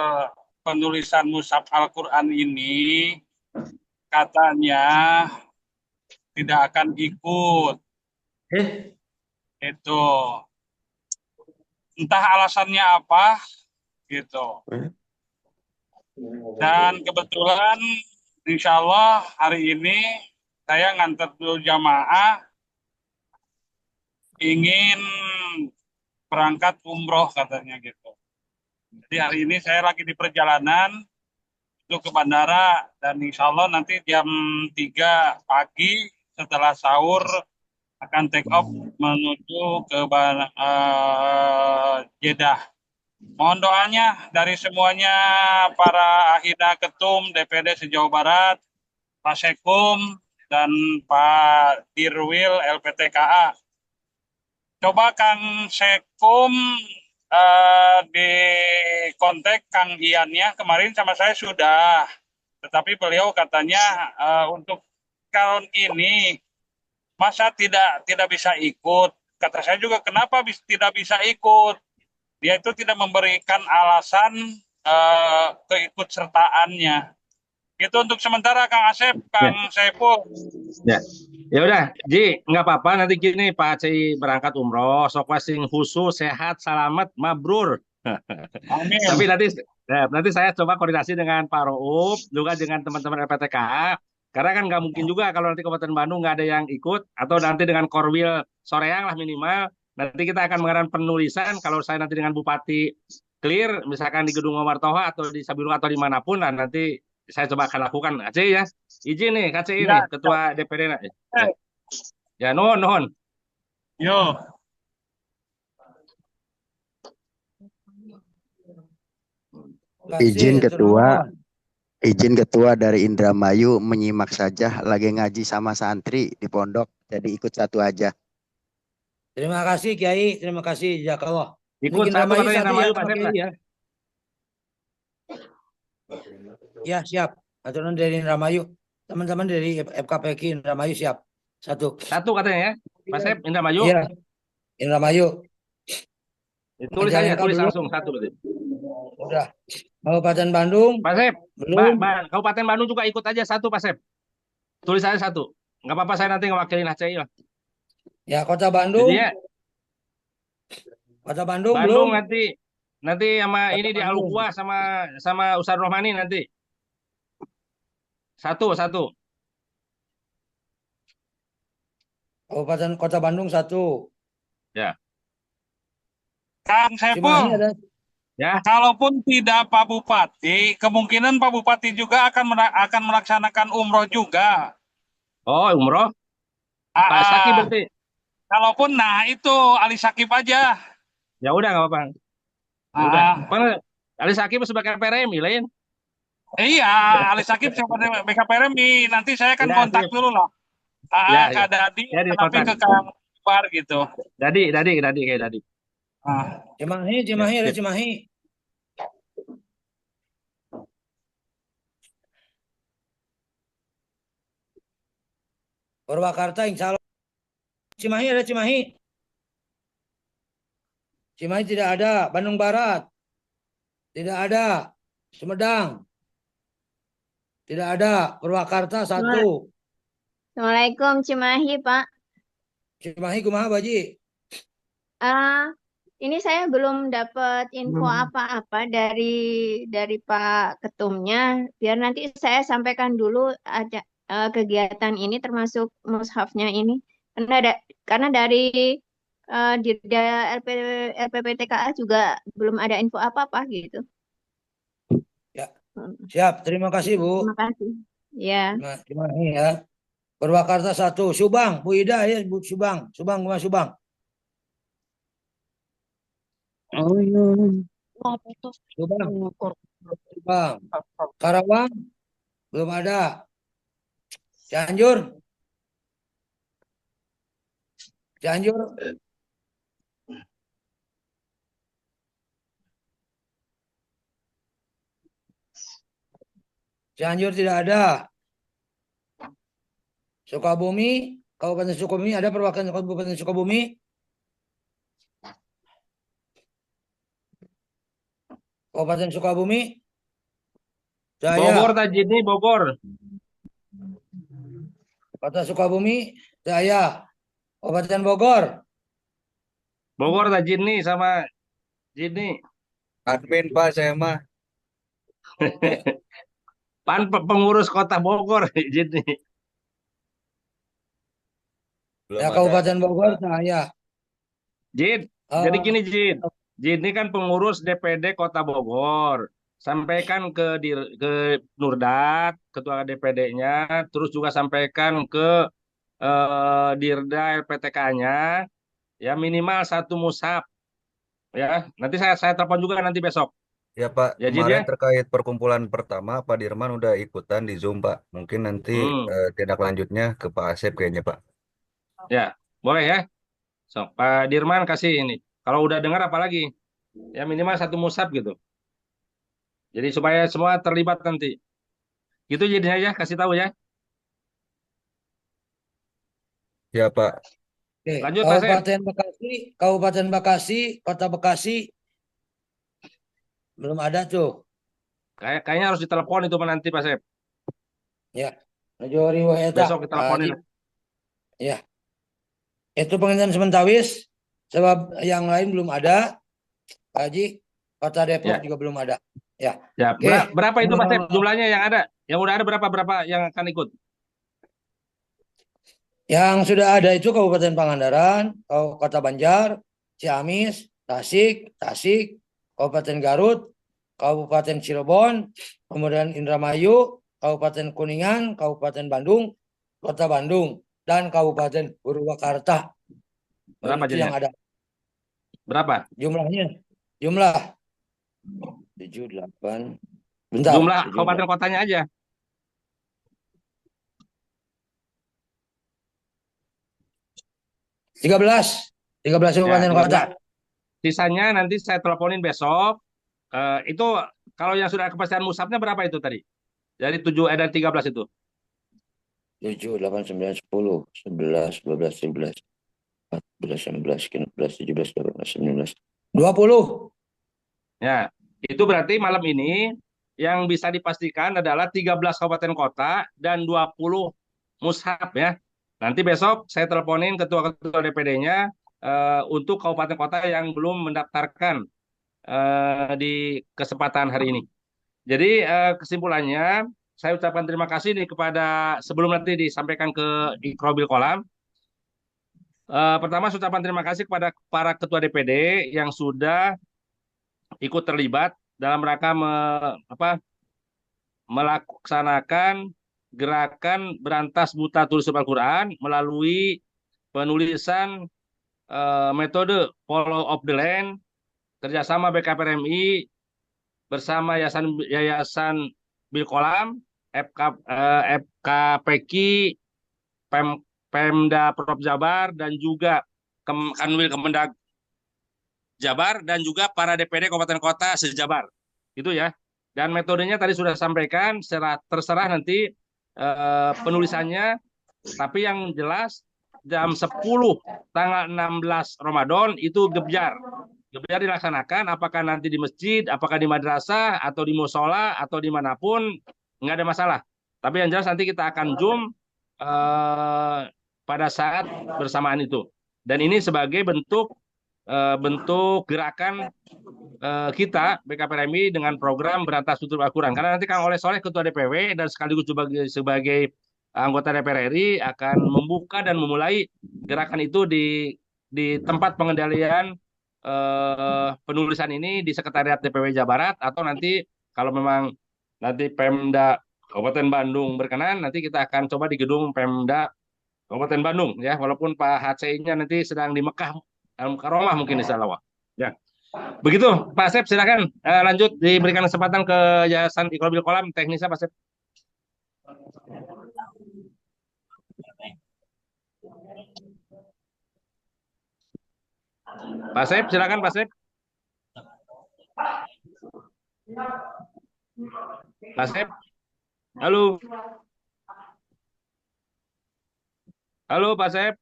penulisan mushaf Al-Quran ini katanya tidak akan ikut. Itu entah alasannya apa gitu. Dan kebetulan insya Allah hari ini saya ngantar dulu jamaah ingin berangkat umroh katanya gitu. Jadi hari ini saya lagi di perjalanan untuk ke bandara dan insya Allah nanti jam 3 pagi setelah sahur akan take off menuju ke Jeddah. Mohon doanya dari semuanya para ahida ketum DPD se-Jawa Barat, Pak Sekum dan Pak Dirwil LPTKA. Coba Kang Sekum di kontak Kang Iannya kemarin sama saya sudah, tetapi beliau katanya untuk tahun ini masa tidak bisa ikut. Kata saya juga kenapa tidak bisa ikut? Dia itu tidak memberikan alasan keikutsertaannya. Itu untuk sementara Kang Asep, Kang Saiful. Ya udah, Ji, nggak apa-apa nanti gini Pak Aceh berangkat umroh, sok wasing khusus sehat selamat mabrur. Amin. Tapi nanti saya coba koordinasi dengan Pak Roub juga dengan teman-teman LPTKA karena kan nggak mungkin juga kalau nanti Kabupaten Bandung nggak ada yang ikut atau nanti dengan Korwil Soreang lah minimal. Nanti kita akan mengadakan penulisan kalau saya nanti dengan Bupati clear misalkan di Gedung Omar Toha atau di Sabilung atau dimanapun lah nanti saya coba akan lakukan. Aceh ya, izin nih Aceh ini Ketua DPD. Ya, nuhun. Yo. Izin ketua dari Indramayu menyimak saja lagi ngaji sama santri di pondok, jadi ikut satu aja. Terima kasih Kiai, terima kasih jazakallah. Ikut satu katanya Indramayu Pak Sep. Ya. Ya, siap. Aturan dari Indramayu. Teman-teman dari FKPK Indramayu siap. Satu. Satu katanya ya. Pak Sep, Indramayu. Iya, Indramayu. Tulis aja, Majalengka tulis belum. langsung satu berarti. Udah. Kabupaten Bandung Pak Sep, belum. Kabupaten Bandung juga ikut aja satu Pak Sep. Tulis aja satu. Nggak apa-apa, saya nanti ngewakilin HCI lah. Ya, Kota Bandung. Jadi ya, Kota Bandung belum. Bandung nanti sama Kota ini di Bandung. Alukua sama Ustadz Rohmani nanti. Satu. Kabupaten Kota Bandung satu. Ya. Kang Cimahi Saiful, ada. Ya. kalaupun tidak Pak Bupati, kemungkinan Pak Bupati juga akan melaksanakan umroh juga. Oh, umroh. Pak Ah, Saki berarti. kalaupun, nah itu Ali Sakib aja. Ya udah nggak apa-apa. Udah. Ah, Kan Ali Saki sebagai PRMI lain. iya, Ali Sakib sebagai BKPRMI. Nanti saya akan Ya, kontak sip. dulu lah. Ya, Kak Dadi, ya di tapi kontak. ke Kang Bar gitu. Dadi kayak Dadi. Ah. Cimahi Ya, ada sip. Cimahi. Purwakarta insya Allah. Cimahi ada Cimahi. Cimahi tidak ada. Bandung Barat tidak ada. Sumedang tidak ada. Purwakarta satu. Assalamualaikum Cimahi Pak. Cimahi kumaha Baji? Ini saya belum dapat info apa-apa dari Pak Ketumnya. Biar nanti saya sampaikan dulu aja kegiatan ini termasuk mushafnya ini. Karena dari Dirda LPPTKA juga belum ada info apa-apa gitu. Ya, siap. Terima kasih Bu. Terima kasih. Ya. Nah, Cimahi ya. Purwakarta satu. Subang, Bu Ida ya, Bu Subang. Subang. Subang. Karawang belum ada. Cianjur. Cianjur tidak ada. Sukabumi, Kabupaten Sukabumi ada perwakilan Kabupaten Sukabumi? Kabupaten Sukabumi? Saya. Bogor Tajidni Bogor. Kota Sukabumi, saya. Kabupaten Bogor. Bogor Tajidni sama Jidni. Admin Pak saya mah. Pengurus Kota Bogor Jidni. Ya Kabupaten Bogor saya. Jid, jadi gini Jid. Jid ini kan pengurus DPD Kota Bogor. Sampaikan ke Nurdat, ketua DPD-nya, terus juga sampaikan ke Dirda LPTK-nya, ya minimal satu mushaf. Ya, nanti saya telepon juga nanti besok. Ya Pak, Ya, Jid, kemarin ya. terkait perkumpulan pertama Pak Dirman udah ikutan di Zoom Pak. Mungkin nanti tindak lanjutnya ke Pak Asep kayaknya Pak. Ya, boleh ya. So, Pak Dirman kasih ini. Kalau udah dengar apalagi, ya minimal satu mushaf gitu. Jadi supaya semua terlibat nanti. Gitu jadinya ya, kasih tahu ya. Ya Pak. Oke, Lanjut Pak Sep. Kabupaten Bekasi, Kota Bekasi belum ada tuh. Kayaknya harus ditelepon itu nanti Pak Sep. Ya, Najori Waheta. Besok kita teleponin. Ya, itu penginginan Sementawis, sebab yang lain belum ada. Pak Haji, Kota Depok Ya. juga belum ada. Ya. Ya, Oke. berapa itu Pak Sep jumlahnya yang ada? Yang udah ada berapa yang akan ikut? Yang sudah ada itu Kabupaten Pangandaran, Kota Banjar, Ciamis, Tasik, Kabupaten Garut, Kabupaten Cirebon, kemudian Indramayu, Kabupaten Kuningan, Kabupaten Bandung, Kota Bandung, dan Kabupaten Purwakarta. Berapa itu yang ada? Berapa? Jumlah 7, 8. Bentar. Jumlah kabupaten kotanya aja. Tiga belas kabupaten kota. Sisanya nanti saya teleponin besok. Itu Kalau yang sudah kepastian mushafnya berapa itu tadi? Dari 7 dan 13 itu. 7, 8, 9, 10, 11, 12, 13, 14, 16, 15, 17, 18, 19, 20. Ya, itu berarti malam ini yang bisa dipastikan adalah 13 kabupaten kota dan 20 mushaf ya. Nanti besok saya teleponin ketua-ketua DPD-nya untuk kabupaten kota yang belum mendaftarkan di kesempatan hari ini. Jadi kesimpulannya saya ucapkan terima kasih nih kepada sebelum nanti disampaikan ke Ikrobil Kolam. Pertama, saya ucapkan terima kasih kepada para ketua DPD yang sudah ikut terlibat dalam rangka melaksanakan gerakan berantas buta tulis Al-Quran melalui penulisan metode follow of the land kerjasama BKPRMI bersama Yayasan Bil Kolam, FKPKI, Pemda Prof Jabar dan juga Kanwil Kemendag Jabar dan juga para DPD kabupaten kota sejabar. Itu ya. Dan metodenya tadi sudah sampaikan, terserah nanti penulisannya, tapi yang jelas jam 10 tanggal 16 Ramadan itu gebjar. Gebjar dilaksanakan apakah nanti di masjid, apakah di madrasah, atau di musola, atau dimanapun, nggak ada masalah. Tapi yang jelas nanti kita akan zoom pada saat bersamaan itu. Dan ini sebagai bentuk gerakan kita BKPRMI dengan program berantas tutur Al-Quran. Karena nanti Kang Oleh Soleh ketua DPW dan sekaligus sebagai anggota DPR RI akan membuka dan memulai gerakan itu di tempat pengendalian penulisan ini di Sekretariat DPW Jawa Barat, atau nanti kalau memang nanti Pemda Kabupaten Bandung berkenan, nanti kita akan coba di gedung Pemda Kabupaten Bandung ya, walaupun Pak HCI-nya nanti sedang di Mekah dalam karomah mungkin insya Allah. Ya. Begitu Pak Asep, silakan lanjut, diberikan kesempatan ke Yayasan Ikrobil Kolam teknisnya Pak Asep. Pak Asep, silakan Pak Asep. Pak Asep. Halo. Halo Pak Asep.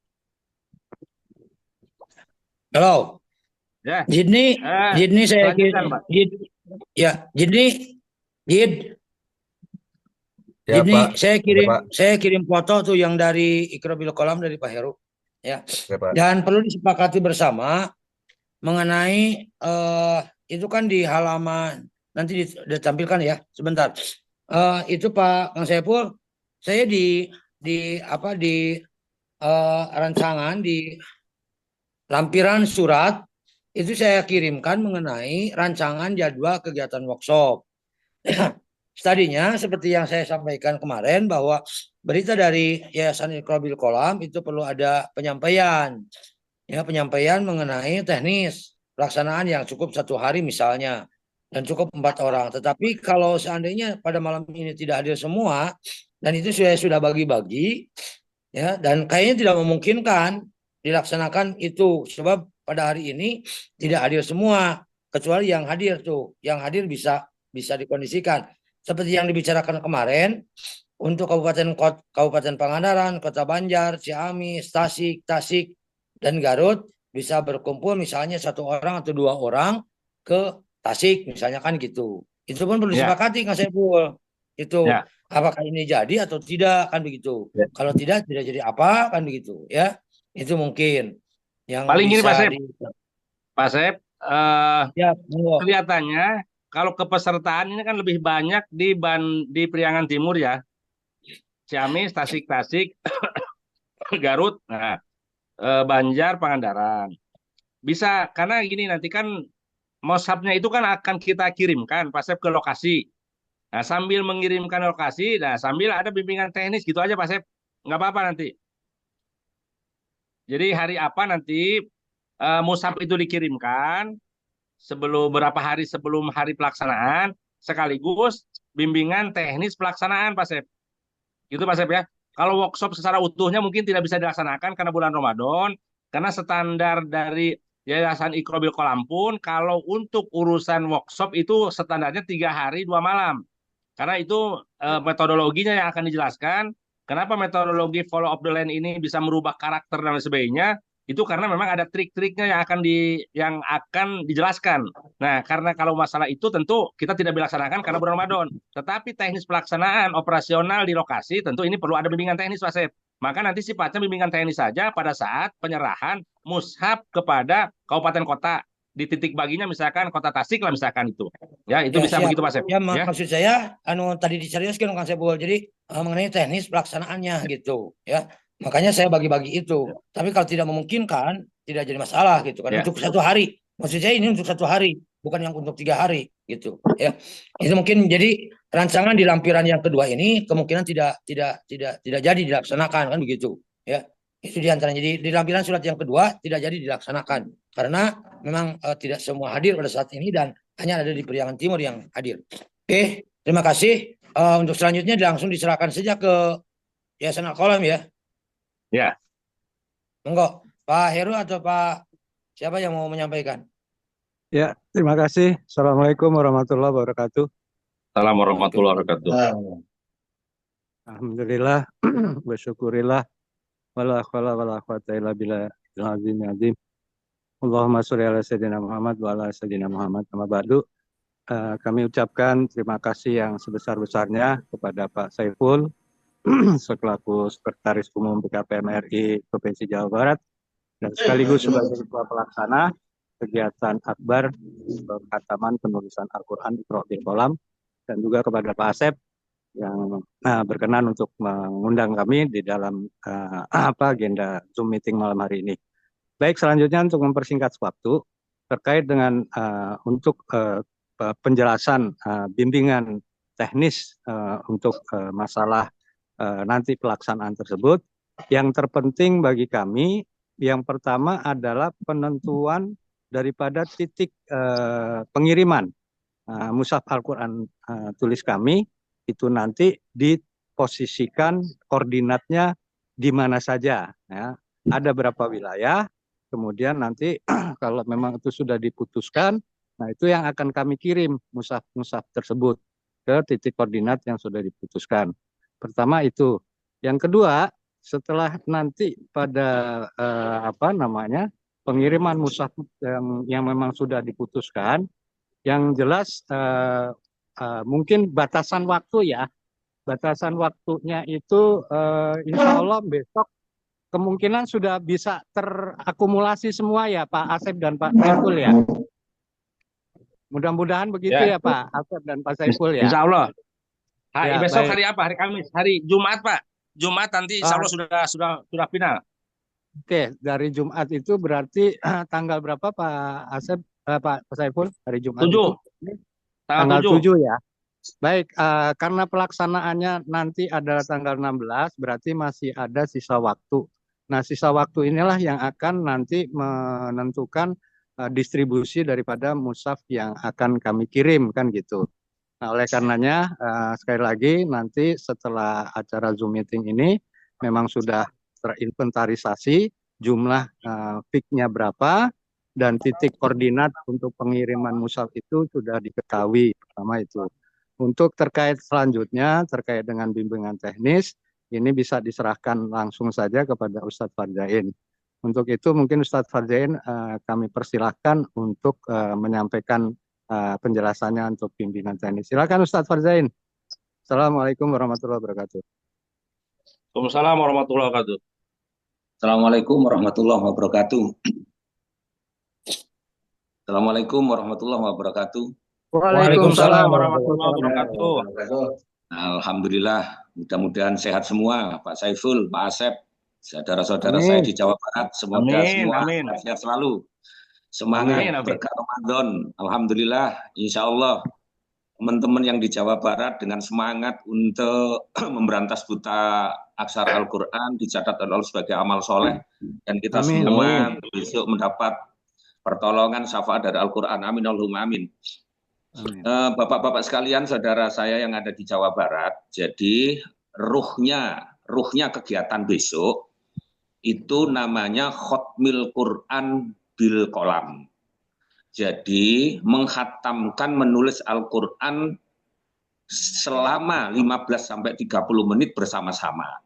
Halo. Ya. Jidni saya lanjutkan, Pak. Jidni. Ya, Jidni, Pak. saya Ya, Pak. kirim foto tuh yang dari Ikrobil Kolam dari Pak Heru. Ya. Ya, Pak. Dan perlu disepakati bersama mengenai itu kan di halaman nanti ditampilkan ya sebentar. Itu Pak Kang Saiful, saya di rancangan di lampiran surat itu saya kirimkan mengenai rancangan jadwal kegiatan workshop. Tadinya seperti yang saya sampaikan kemarin bahwa berita dari Yayasan Ikrobil Kolam itu perlu ada penyampaian mengenai teknis pelaksanaan yang cukup 1 hari misalnya dan cukup 4 orang. Tetapi kalau seandainya pada malam ini tidak hadir semua dan itu sudah bagi-bagi ya, dan kayaknya tidak memungkinkan dilaksanakan itu sebab pada hari ini tidak hadir semua kecuali yang hadir bisa dikondisikan seperti yang dibicarakan kemarin untuk Kabupaten Pangandaran, Kota Banjar, Ciamis, Tasik dan Garut bisa berkumpul misalnya 1 orang atau 2 orang ke Tasik misalnya kan gitu. Itu pun perlu disepakati Kang Saiful. Itu apakah ini jadi atau tidak kan begitu. Kalau tidak jadi apa kan begitu ya. Itu mungkin yang paling gini bisa Pak Sep, kelihatannya kalau kepesertaan ini kan lebih banyak di Priangan Timur ya, Ciamis, Tasik, Garut, Banjar, Pangandaran. Bisa karena gini nanti kan mushafnya itu kan akan kita kirimkan Pak Sep ke lokasi. Nah, sambil mengirimkan lokasi, sambil ada bimbingan teknis gitu aja Pak Sep, nggak apa-apa nanti. Jadi hari apa nanti mushaf itu dikirimkan berapa hari sebelum hari pelaksanaan, sekaligus bimbingan teknis pelaksanaan Pak Sep. Gitu Pak Sep ya. Kalau workshop secara utuhnya mungkin tidak bisa dilaksanakan karena bulan Ramadan, karena standar dari Yayasan Iqrobil Qolam pun kalau untuk urusan workshop itu standarnya 3 hari 2 malam. Karena itu metodologinya yang akan dijelaskan. Kenapa metodologi follow up the line ini bisa merubah karakter dan sebagainya? Itu karena memang ada trik-triknya yang akan dijelaskan. Nah, karena kalau masalah itu tentu kita tidak dilaksanakan karena bulan Ramadan. Tetapi teknis pelaksanaan operasional di lokasi tentu ini perlu ada bimbingan teknis, Pak Sep. Maka nanti sifatnya bimbingan teknis saja pada saat penyerahan mushaf kepada kabupaten kota. Di titik baginya misalkan kota Tasik lah misalkan itu. Ya, itu Ya, bisa siap. begitu Pak Sep. Ya, Ya. maksud saya tadi diseriuskan Kang Sepul. Jadi mengenai teknis pelaksanaannya gitu ya. Makanya saya bagi-bagi itu. Tapi kalau tidak memungkinkan tidak jadi masalah gitu kan. Ya. Untuk 1 hari. Maksud saya ini untuk 1 hari, bukan yang untuk 3 hari gitu ya. Itu mungkin jadi rancangan di lampiran yang kedua ini kemungkinan tidak jadi dilaksanakan kan begitu ya. Itu diantaranya. Jadi di lampiran surat yang kedua tidak jadi dilaksanakan karena memang tidak semua hadir pada saat ini dan hanya ada di Priangan Timur yang hadir. Oke, terima kasih. Untuk selanjutnya langsung diserahkan saja ke Yayasan Al-Qalam ya. Ya. Monggo, Pak Heru atau Pak siapa yang mau menyampaikan? Ya, terima kasih. Assalamualaikum warahmatullahi wabarakatuh. Assalamualaikum warahmatullahi wabarakatuh. Alhamdulillah, bersyukurillah. Wala haula wala quwata illa billahil azim. Allahumma sholli ala sayyidina Muhammad wa ala sayyidina Muhammad. Amma ba'du. Kami ucapkan terima kasih yang sebesar-besarnya kepada Pak Saiful selaku Sekretaris Umum PKPM RI Provinsi Jawa Barat dan sekaligus sebagai Ketua Pelaksana kegiatan akbar khataman penulisan Al-Quran Iqrobil Qolam, dan juga kepada Pak Asep yang berkenan untuk mengundang kami di dalam agenda Zoom meeting malam hari ini. Baik, selanjutnya untuk mempersingkat waktu terkait dengan untuk penjelasan bimbingan teknis untuk masalah nanti pelaksanaan tersebut. Yang terpenting bagi kami, yang pertama adalah penentuan daripada titik pengiriman mushaf Al-Quran tulis kami, itu nanti diposisikan koordinatnya di mana saja. Ya. Ada berapa wilayah, kemudian nanti kalau memang itu sudah diputuskan, nah itu yang akan kami kirim mushaf tersebut ke titik koordinat yang sudah diputuskan. Pertama itu. Yang kedua, setelah nanti pada pengiriman mushaf yang memang sudah diputuskan, yang jelas mungkin batasan waktu ya, batasan waktunya itu insya Allah besok kemungkinan sudah bisa terakumulasi semua ya Pak Asep dan Pak Saiful ya. Mudah-mudahan begitu ya Pak Asep dan Pak Saiful ya. Insya Allah. Ya, besok baik. hari apa? Hari Kamis, hari Jumat Pak. Jumat nanti insya Allah sudah final. Oke, dari Jumat itu berarti tanggal berapa Pak Asep, Pak Saiful? Hari Jumat 7. itu? Tanggal 7 ya. Baik, karena pelaksanaannya nanti adalah tanggal 16, berarti masih ada sisa waktu. Nah, sisa waktu inilah yang akan nanti menentukan distribusi daripada mushaf yang akan kami kirim, kan gitu. Nah, oleh karenanya, sekali lagi nanti setelah acara Zoom meeting ini, memang sudah terinventarisasi jumlah peak-nya berapa, dan titik koordinat untuk pengiriman mushaf itu sudah diketahui. Pertama itu. Untuk terkait selanjutnya, terkait dengan bimbingan teknis, ini bisa diserahkan langsung saja kepada Ustadz Farjain. Untuk itu mungkin Ustadz Farjain kami persilahkan untuk menyampaikan penjelasannya untuk bimbingan teknis. Silakan Ustadz Farjain. Assalamualaikum warahmatullahi wabarakatuh. Waalaikumsalam warahmatullahi wabarakatuh. Assalamualaikum warahmatullahi wabarakatuh. Assalamualaikum warahmatullahi wabarakatuh. Waalaikumsalam warahmatullahi wabarakatuh. Alhamdulillah, mudah-mudahan sehat semua, Pak Saiful, Pak Asep, saudara-saudara saya di Jawa Barat, semoga semua sehat selalu. Semangat berkah Ramadan. Alhamdulillah, insya Allah teman-teman yang di Jawa Barat dengan semangat untuk memberantas buta aksara Al-Quran dicatat oleh Allah sebagai amal soleh, dan kita semua besok mendapat pertolongan syafaat dari Al-Quran. Amin Allahumma amin. Bapak-bapak sekalian, saudara saya yang ada di Jawa Barat, jadi ruhnya kegiatan besok itu namanya Khotmil Quran bil kolam. Jadi menghatamkan menulis Al-Quran selama 15 sampai 30 menit bersama-sama.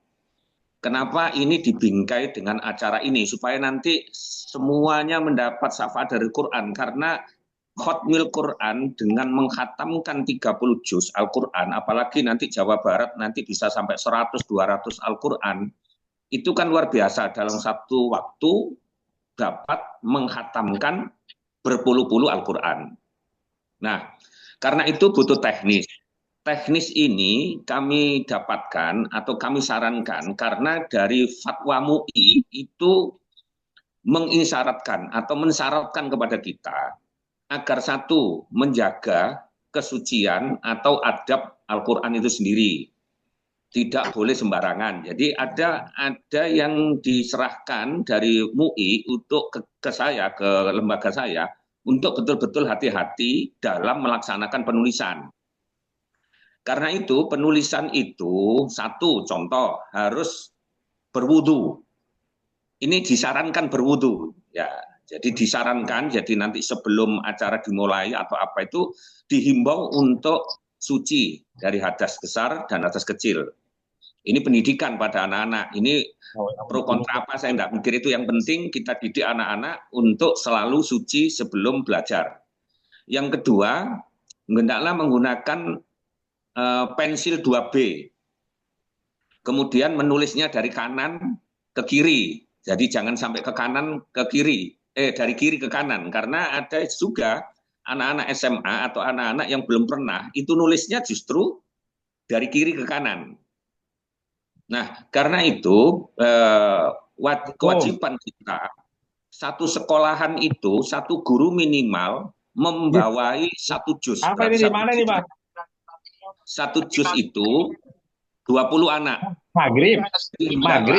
Kenapa ini dibingkai dengan acara ini? Supaya nanti semuanya mendapat syafaat dari Quran. Karena khotmil Quran dengan menghatamkan 30 juz Al-Quran, apalagi nanti Jawa Barat nanti bisa sampai 100-200 Al-Quran, itu kan luar biasa. Dalam satu waktu dapat menghatamkan berpuluh-puluh Al-Quran. Nah, karena itu butuh teknis. Teknis ini kami dapatkan atau kami sarankan karena dari fatwa MUI itu mengisyaratkan atau mensyaratkan kepada kita agar satu, menjaga kesucian atau adab Al-Quran itu sendiri. Tidak boleh sembarangan. Jadi ada yang diserahkan dari MUI untuk ke saya, ke lembaga saya, untuk betul-betul hati-hati dalam melaksanakan penulisan. Karena itu penulisan itu satu contoh harus berwudu. Ini disarankan berwudu ya. Jadi disarankan jadi nanti sebelum acara dimulai atau apa itu dihimbau untuk suci dari hadas besar dan hadas kecil. Ini pendidikan pada anak-anak. Ini pro kontra apa saya enggak mikir, itu yang penting kita didik anak-anak untuk selalu suci sebelum belajar. Yang kedua, hendaklah menggunakan pensil 2B. Kemudian menulisnya dari kanan ke kiri. Jadi jangan sampai ke kanan ke kiri, dari kiri ke kanan, karena ada juga anak-anak SMA atau anak-anak yang belum pernah itu nulisnya justru dari kiri ke kanan. Nah, karena itu kewajiban kita satu sekolahan itu satu guru minimal membawai satu juz. Apa ini di mana nih, Bang? Satu juz itu 20 anak. Maghrib,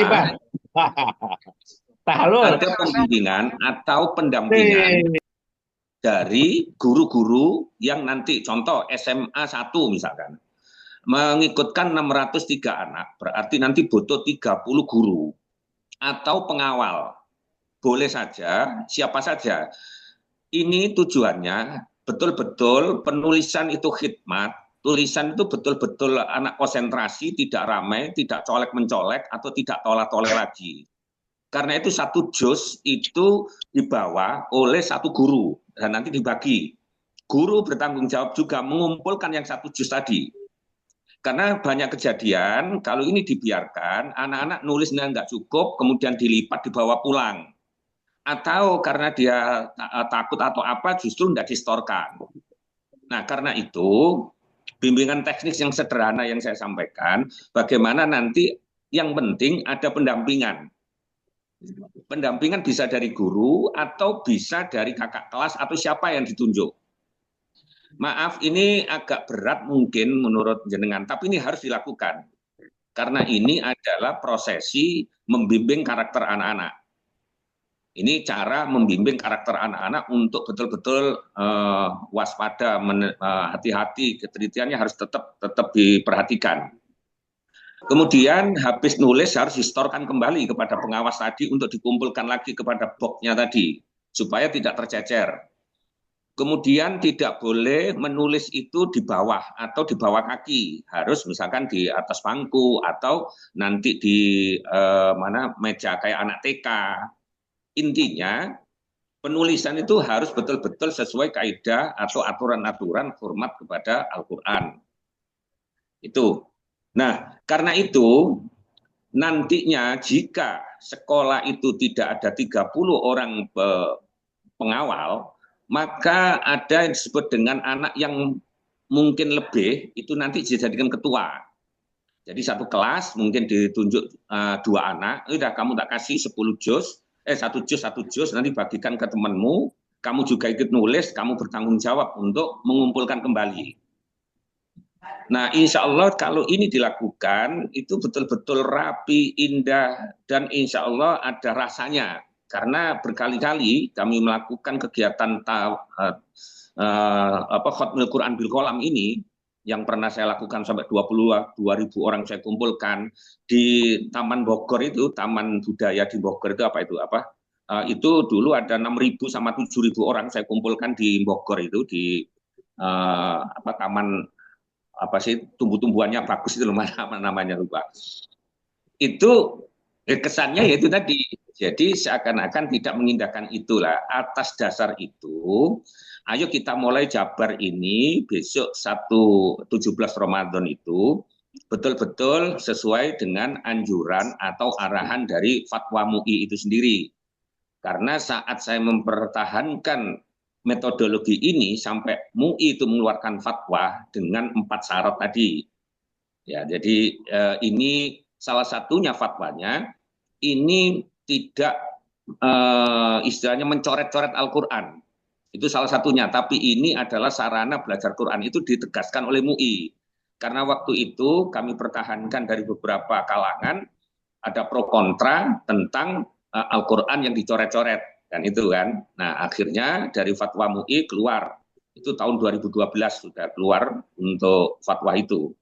Pak. Ada pembimbingan atau pendampingan dari guru-guru yang nanti contoh SMA 1 misalkan mengikutkan 603 anak, berarti nanti butuh 30 guru atau pengawal. Boleh saja, siapa saja. Ini tujuannya betul-betul penulisan itu khidmat. Tulisan itu betul-betul anak konsentrasi, tidak ramai, tidak colek-mencolek, atau tidak tolak-tolak lagi. Karena itu satu juz itu dibawa oleh satu guru, dan nanti dibagi. Guru bertanggung jawab juga mengumpulkan yang satu juz tadi. Karena banyak kejadian, kalau ini dibiarkan, anak-anak nulisnya nggak cukup, kemudian dilipat, dibawa pulang. Atau karena dia takut atau apa, justru nggak distorkan. Nah, karena itu, bimbingan teknis yang sederhana yang saya sampaikan, bagaimana nanti yang penting ada pendampingan. Pendampingan bisa dari guru atau bisa dari kakak kelas atau siapa yang ditunjuk. Maaf, ini agak berat mungkin menurut jenengan, tapi ini harus dilakukan. Karena ini adalah prosesi membimbing karakter anak-anak. Ini cara membimbing karakter anak-anak untuk betul-betul waspada, hati-hati, ketelitiannya harus tetap diperhatikan. Kemudian habis nulis harus distorkan kembali kepada pengawas tadi untuk dikumpulkan lagi kepada boxnya tadi, supaya tidak tercecer. Kemudian tidak boleh menulis itu di bawah atau di bawah kaki, harus misalkan di atas bangku atau nanti di meja kayak anak TK. Intinya penulisan itu harus betul-betul sesuai kaidah atau aturan-aturan hormat kepada Al-Quran. Itu. Nah, karena itu nantinya jika sekolah itu tidak ada 30 orang pengawal, maka ada yang disebut dengan anak yang mungkin lebih, itu nanti dijadikan ketua. Jadi satu kelas mungkin ditunjuk 2 anak, udah kamu tak kasih 10 juz, satu juz, nanti bagikan ke temanmu, kamu juga ikut nulis, kamu bertanggung jawab untuk mengumpulkan kembali. Nah, insya Allah kalau ini dilakukan, itu betul-betul rapi, indah, dan insya Allah ada rasanya. Karena berkali-kali kami melakukan kegiatan khotmil Quran bil Qalam ini, yang pernah saya lakukan sampai 22.000 orang saya kumpulkan di Taman Bogor itu, Taman Budaya di Bogor itu itu dulu ada 6.000 sama 7.000 orang saya kumpulkan di Bogor itu di taman apa sih tumbuh-tumbuhannya bagus itu namanya lupa. Itu kesannya yaitu tadi. Jadi seakan-akan tidak mengindahkan itulah. Atas dasar itu, ayo kita mulai Jabar ini besok 17 Ramadan itu betul-betul sesuai dengan anjuran atau arahan dari fatwa MUI itu sendiri. Karena saat saya mempertahankan metodologi ini sampai MUI itu mengeluarkan fatwa dengan 4 syarat tadi. Ya, jadi ini salah satunya fatwanya ini tidak istilahnya mencoret-coret Al-Quran. Itu salah satunya, tapi ini adalah sarana belajar Quran itu ditegaskan oleh MUI. Karena waktu itu kami pertahankan dari beberapa kalangan, ada pro kontra tentang Al-Quran yang dicoret-coret. Kan itu kan. Nah akhirnya dari fatwa MUI keluar. Itu tahun 2012 sudah keluar untuk fatwa itu.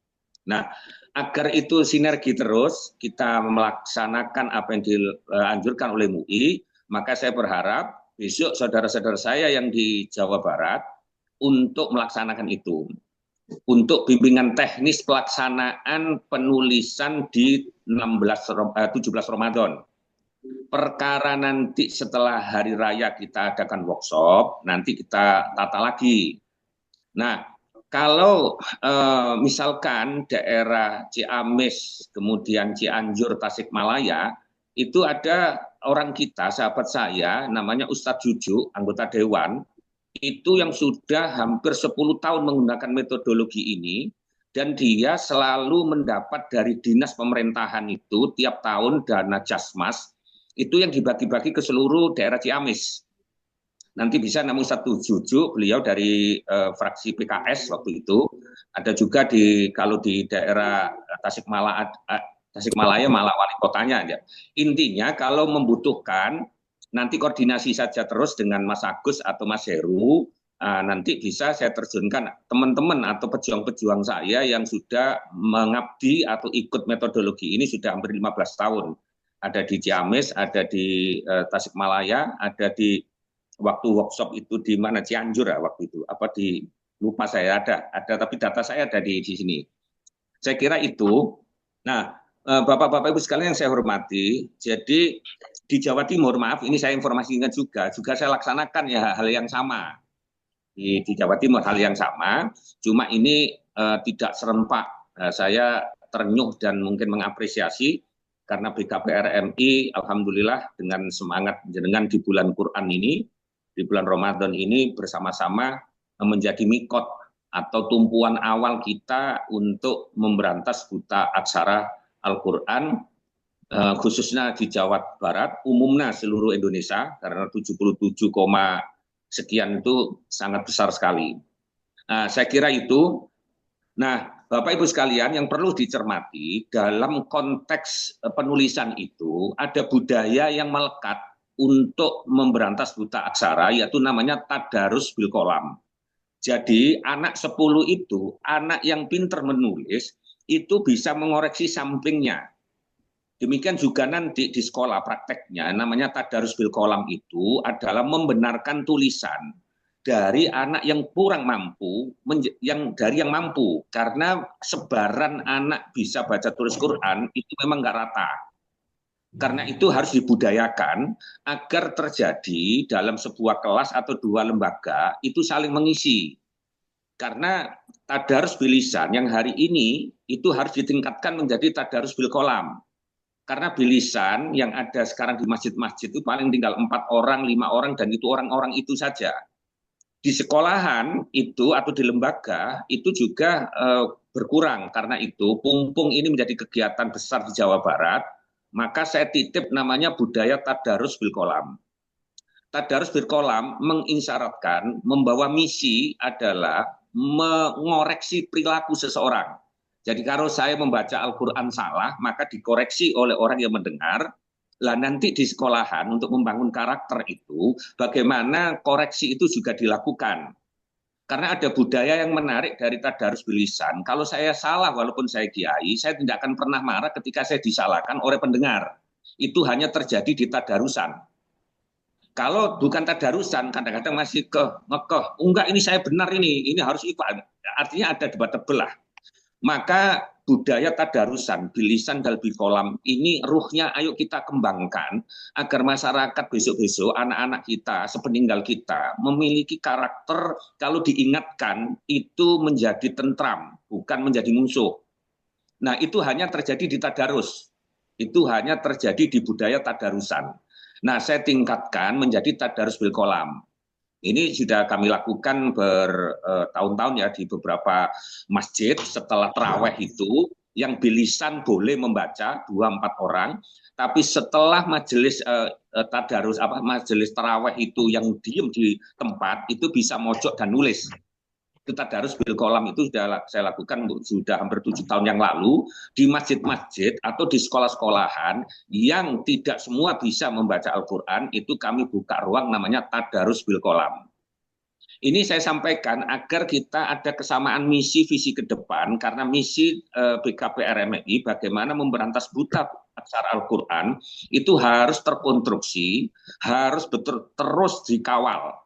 Nah, agar itu sinergi terus, kita melaksanakan apa yang dianjurkan oleh MUI, maka saya berharap besok saudara-saudara saya yang di Jawa Barat untuk melaksanakan itu. Untuk bimbingan teknis pelaksanaan penulisan di 17 Ramadan. Perkara nanti setelah hari raya kita adakan workshop, nanti kita tata lagi. Nah, kalau misalkan daerah Ciamis, kemudian Cianjur, Tasikmalaya, itu ada orang kita, sahabat saya, namanya Ustadz Juju, anggota Dewan, itu yang sudah hampir 10 tahun menggunakan metodologi ini, dan dia selalu mendapat dari dinas pemerintahan itu, tiap tahun dana Jasmas, itu yang dibagi-bagi ke seluruh daerah Ciamis. Nanti bisa namun satu Juju, beliau dari fraksi PKS waktu itu. Ada juga kalau di daerah Tasikmalaya malah wali kotanya aja. Intinya kalau membutuhkan nanti koordinasi saja terus dengan Mas Agus atau Mas Heru. Nanti bisa saya terjunkan teman-teman atau pejuang-pejuang saya yang sudah mengabdi atau ikut metodologi ini sudah hampir 15 tahun. Ada di Ciamis, ada di Tasikmalaya, ada di waktu workshop itu di mana Cianjur ya waktu itu, lupa saya ada tapi data saya ada di sini. Saya kira itu. Nah, Bapak-bapak Ibu sekalian yang saya hormati, jadi di Jawa Timur, maaf ini saya informasikan juga saya laksanakan ya hal yang sama. Di Jawa Timur hal yang sama, cuma ini tidak serempak. Saya terenyuh dan mungkin mengapresiasi karena BKPRMI alhamdulillah dengan semangat jenengan di bulan Quran ini, di bulan Ramadan ini bersama-sama menjadi mikot atau tumpuan awal kita untuk memberantas buta aksara Al-Quran, khususnya di Jawa Barat, umumnya seluruh Indonesia, karena 77, sekian itu sangat besar sekali. Nah, saya kira itu. Nah, Bapak Ibu sekalian yang perlu dicermati dalam konteks penulisan itu ada budaya yang melekat untuk memberantas buta aksara, yaitu namanya tadarus bil qalam. Jadi anak 10 itu, anak yang pintar menulis, itu bisa mengoreksi sampingnya. Demikian juga nanti di sekolah prakteknya, namanya tadarus bil qalam itu adalah membenarkan tulisan dari anak yang kurang mampu, dari yang mampu. Karena sebaran anak bisa baca tulis Quran itu memang nggak rata. Karena itu harus dibudayakan agar terjadi dalam sebuah kelas atau dua lembaga itu saling mengisi. Karena tadarus bil lisan yang hari ini itu harus ditingkatkan menjadi tadarus bil qalam. Karena bil lisan yang ada sekarang di masjid-masjid itu paling tinggal 4 orang, 5 orang, dan itu orang-orang itu saja. Di sekolahan itu atau di lembaga itu juga berkurang. Karena itu Pumpung ini menjadi kegiatan besar di Jawa Barat. Maka saya titip namanya budaya tadarus bil qalam. Tadarus bil qalam mengisyaratkan membawa misi adalah mengoreksi perilaku seseorang. Jadi kalau saya membaca Al-Quran salah, maka dikoreksi oleh orang yang mendengar. Lah nanti di sekolahan untuk membangun karakter itu, bagaimana koreksi itu juga dilakukan. Karena ada budaya yang menarik dari tadarus bil lisan. Kalau saya salah walaupun saya kiai, saya tidak akan pernah marah ketika saya disalahkan oleh pendengar. Itu hanya terjadi di tadarusan. Kalau bukan tadarusan, kadang-kadang masih ngekeh, enggak ini saya benar ini harus IPA. Artinya ada debatable lah. Maka budaya tadarusan, bilisan dan bilkolam ini ruhnya ayo kita kembangkan agar masyarakat besok-besok, anak-anak kita, sepeninggal kita memiliki karakter kalau diingatkan itu menjadi tentram, bukan menjadi musuh. Nah itu hanya terjadi di tadarus, itu hanya terjadi di budaya tadarusan. Nah saya tingkatkan menjadi tadarus bilkolam. Ini sudah kami lakukan bertahun-tahun ya di beberapa masjid. Setelah terawih itu yang bilisan boleh membaca 2-4 orang, tapi setelah majelis tadarus majelis terawih itu yang diem di tempat itu bisa mojok dan nulis. Itu tadarus bil kolam itu sudah saya lakukan sudah hampir 7 tahun yang lalu di masjid-masjid atau di sekolah-sekolahan yang tidak semua bisa membaca Al-Quran, itu kami buka ruang namanya tadarus bil kolam. Ini saya sampaikan agar kita ada kesamaan misi visi ke depan, karena misi BKPRMI bagaimana memberantas buta aksara Al-Quran itu harus terkonstruksi, harus betul terus dikawal.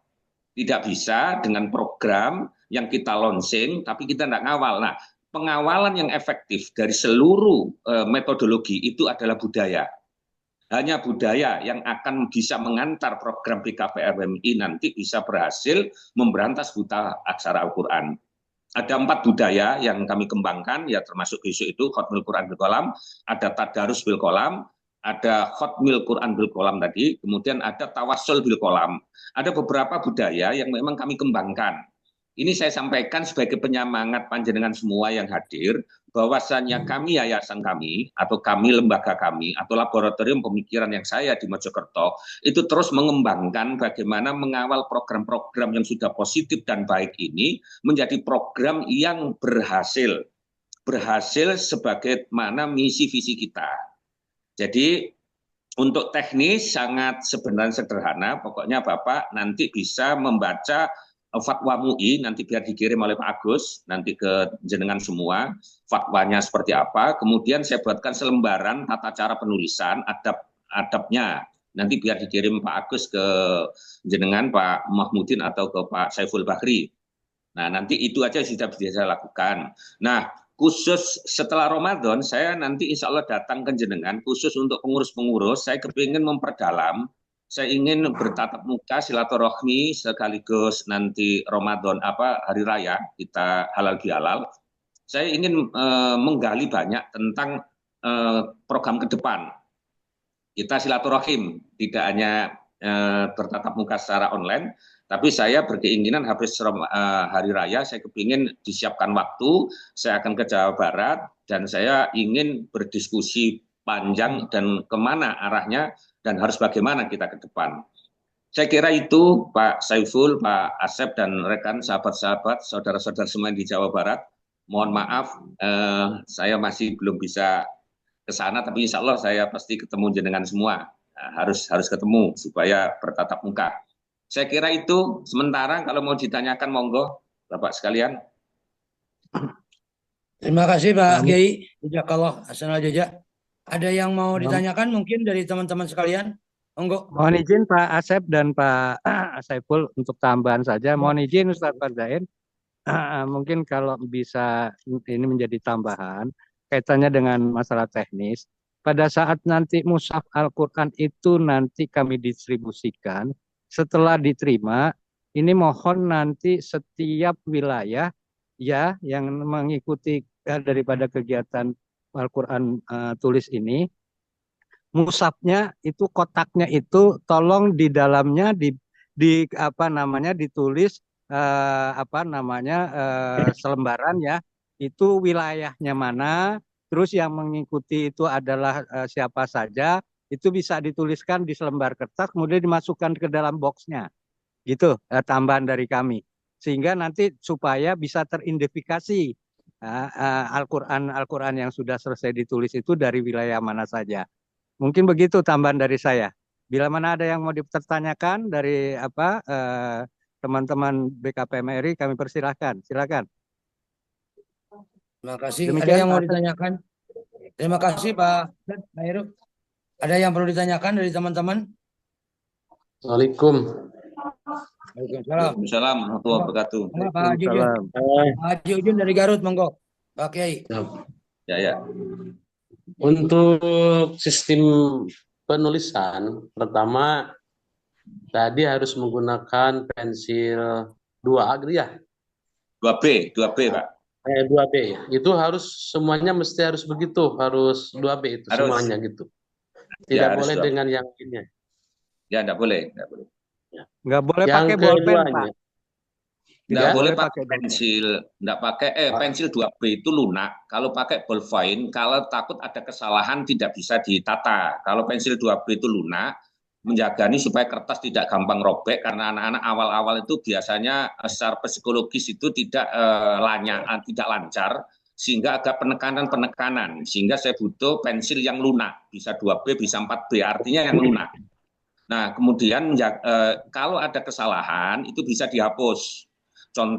Tidak bisa dengan program yang kita launching tapi kita tidak ngawal. Nah, pengawalan yang efektif dari seluruh metodologi itu adalah budaya. Hanya budaya yang akan bisa mengantar program BKPRMI nanti bisa berhasil memberantas buta aksara Al-Quran. Ada 4 budaya yang kami kembangkan, ya termasuk besok itu Khotmil Quran bil Kolam, ada Tadarus bil Kolam, ada Khotmil Quran bil Kolam tadi, kemudian ada Tawassul bil Kolam. Ada beberapa budaya yang memang kami kembangkan. Ini saya sampaikan sebagai penyemangat panjenengan semua yang hadir, bahwasannya kami yayasan kami, atau kami lembaga kami, atau laboratorium pemikiran yang saya di Mojokerto, itu terus mengembangkan bagaimana mengawal program-program yang sudah positif dan baik ini menjadi program yang berhasil sebagaimana misi visi kita. Jadi untuk teknis sangat sebenarnya sederhana, pokoknya Bapak nanti bisa membaca fatwa MUI, nanti biar dikirim oleh Pak Agus, nanti ke jenengan semua, fatwanya seperti apa, kemudian saya buatkan selembaran tata cara penulisan, adabnya, nanti biar dikirim Pak Agus ke jenengan Pak Mahmudin atau ke Pak Saiful Bahri. Nah nanti itu aja sudah bisa saya lakukan. Nah khusus setelah Ramadan, saya nanti insya Allah datang ke jenengan, khusus untuk pengurus-pengurus, saya kepingin memperdalam, saya ingin bertatap muka silaturahmi sekaligus nanti Ramadan hari raya kita halal bihalal. Saya ingin menggali banyak tentang program ke depan. Kita silaturahim, tidak hanya bertatap muka secara online, tapi saya berkeinginan habis hari raya saya kepingin disiapkan waktu, saya akan ke Jawa Barat dan saya ingin berdiskusi panjang dan kemana arahnya dan harus bagaimana kita ke depan. Saya kira itu Pak Saiful, Pak Asep dan rekan sahabat-sahabat, saudara-saudara semua di Jawa Barat. Mohon maaf, saya masih belum bisa ke sana, tapi insya Allah saya pasti ketemu jenengan semua. Harus ketemu supaya bertatap muka. Saya kira itu sementara, kalau mau ditanyakan monggo Bapak sekalian. Terima kasih Pak Kiai. Jazakallah hasanal jazaa. Ada yang mau ditanyakan mungkin dari teman-teman sekalian? Monggo. Mohon izin Pak Asep dan Pak Saiful untuk tambahan saja. Mohon izin Ustadz Fardain. Mungkin kalau bisa ini menjadi tambahan kaitannya dengan masalah teknis. Pada saat nanti mushaf Al-Quran itu nanti kami distribusikan, setelah diterima, ini mohon nanti setiap wilayah ya yang mengikuti daripada kegiatan Al-Quran tulis ini, mushafnya itu kotaknya itu tolong di dalamnya ditulis selembaran ya, itu wilayahnya mana, terus yang mengikuti itu adalah siapa saja, itu bisa dituliskan di selembar kertas, kemudian dimasukkan ke dalam boxnya, gitu tambahan dari kami, sehingga nanti supaya bisa teridentifikasi Al-Quran yang sudah selesai ditulis itu dari wilayah mana saja. Mungkin begitu tambahan dari saya. Bila mana ada yang mau dipertanyakan dari teman-teman BKPMRI, kami persilahkan. Silakan. Terima kasih. Demikian, ada yang mau Pak. ditanyakan? Terima kasih Pak Heru. Ada yang perlu ditanyakan dari teman-teman? Assalamualaikum. Waalaikumsalam. Waalaikumsalam warahmatullahi wabarakatuh. Pak Haji Ujun. Pak Haji Ujun dari Garut, monggo. Pak Kiai. Ya. Untuk sistem penulisan, pertama tadi harus menggunakan pensil 2A gitu ya? 2B Pak. 2B. Itu harus semuanya mesti harus begitu, harus 2B itu Harus. semuanya gitu. Ya, Tidak harus boleh 2B. dengan yang lainnya. Ya, enggak boleh. Nggak boleh Yang pakai bolpen, keduanya, Pak. Enggak Ya. boleh Boleh pakai pakai bolpen. pensil, enggak pakai pensil 2B itu lunak. Kalau pakai ballpoint, kalau takut ada kesalahan tidak bisa ditata. Kalau pensil 2B itu lunak, menjaga nih supaya kertas tidak gampang robek karena anak-anak awal-awal itu biasanya secara psikologis itu tidak tidak lancar sehingga agak penekanan sehingga saya butuh pensil yang lunak, bisa 2B bisa 4B, artinya yang lunak. Nah, kemudian kalau ada kesalahan itu bisa dihapus.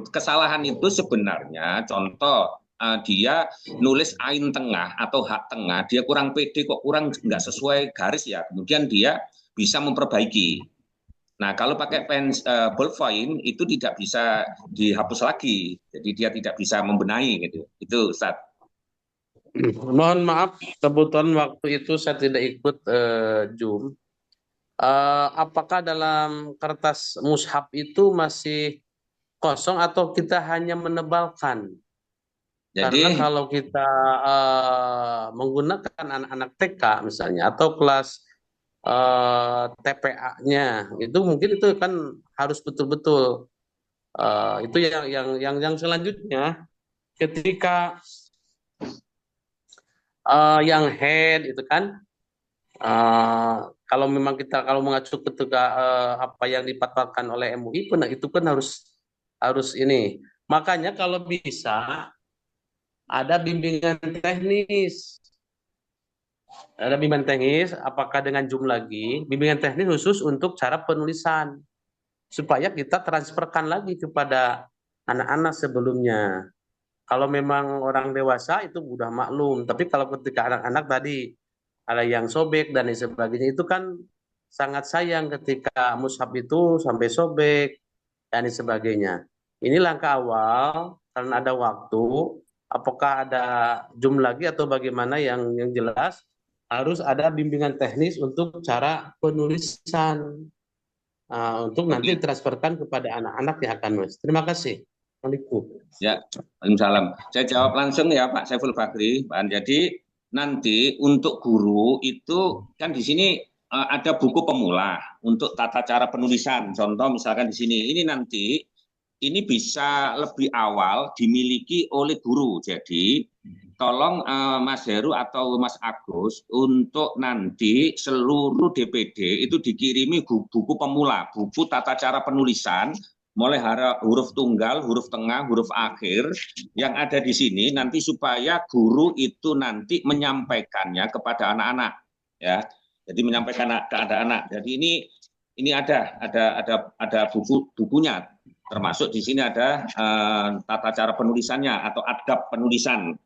Kesalahan itu sebenarnya contoh dia nulis ain tengah atau hak tengah, dia kurang pede kok kurang nggak sesuai garis ya, kemudian dia bisa memperbaiki. Nah, kalau pakai ballpoint itu tidak bisa dihapus lagi, jadi dia tidak bisa membenahi gitu. Itu Ustaz. Mohon maaf, kebetulan waktu itu saya tidak ikut Zoom. Apakah dalam kertas mushaf itu masih kosong atau kita hanya menebalkan? Karena Jadi kalau kita menggunakan anak-anak TK misalnya atau kelas TPA-nya itu mungkin itu kan harus betul-betul itu yang selanjutnya ketika yang head itu kan kalau memang kita kalau mengacu ketika apa yang dipatwakan oleh MUI pun itu kan harus ini. Makanya kalau bisa ada bimbingan teknis. Ada bimbingan teknis, apakah dengan Zoom lagi, bimbingan teknis khusus untuk cara penulisan. Supaya kita transferkan lagi kepada anak-anak sebelumnya. Kalau memang orang dewasa itu udah maklum, tapi kalau ketika anak-anak tadi ada yang sobek dan lain sebagainya, itu kan sangat sayang ketika mushaf itu sampai sobek dan lain sebagainya. Ini langkah awal, karena ada waktu, apakah ada Zoom lagi atau bagaimana yang jelas, harus ada bimbingan teknis untuk cara penulisan. Untuk nanti transferkan kepada anak-anak yang akan nulis. Terima kasih. Assalamualaikum. Ya, Waalaikumsalam. Saya jawab langsung ya Pak Saiful Bakri. Jadi nanti untuk guru itu kan di sini ada buku pemula untuk tata cara penulisan. Contoh misalkan di sini ini nanti ini bisa lebih awal dimiliki oleh guru. Jadi tolong Mas Heru atau Mas Agus untuk nanti seluruh DPD itu dikirimi buku pemula, buku tata cara penulisan mulai huruf tunggal, huruf tengah, huruf akhir yang ada di sini nanti supaya guru itu nanti menyampaikannya kepada anak-anak ya. Jadi menyampaikan ke anak-anak. Jadi ini ada bukunya, termasuk di sini ada tata cara penulisannya atau adab penulisan.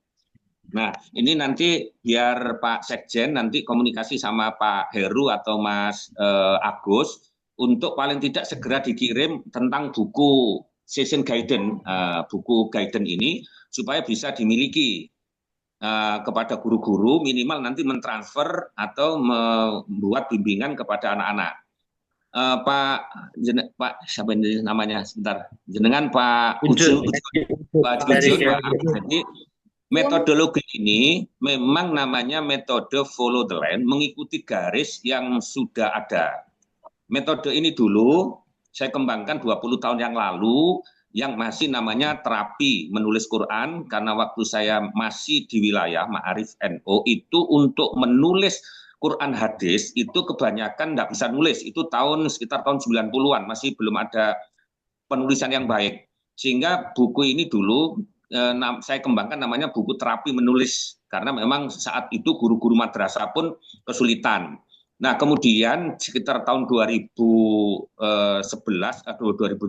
Nah, ini nanti biar Pak Sekjen nanti komunikasi sama Pak Heru atau Mas Agus untuk paling tidak segera dikirim tentang buku session guidance, buku guidance ini supaya bisa dimiliki kepada guru-guru, minimal nanti mentransfer atau membuat bimbingan kepada anak-anak. Pak siapa ini namanya sebentar, jenengan Pak Ujun. Jadi metodologi ini memang namanya metode follow the line, mengikuti garis yang sudah ada. Metode ini dulu saya kembangkan 20 tahun yang lalu yang masih namanya terapi menulis Quran, karena waktu saya masih di wilayah Ma'arif NU itu untuk menulis Quran hadis itu kebanyakan nggak bisa nulis, itu sekitar tahun 90-an masih belum ada penulisan yang baik, sehingga buku ini dulu saya kembangkan namanya buku terapi menulis, karena memang saat itu guru-guru madrasah pun kesulitan. Nah, kemudian sekitar tahun 2011 atau 2008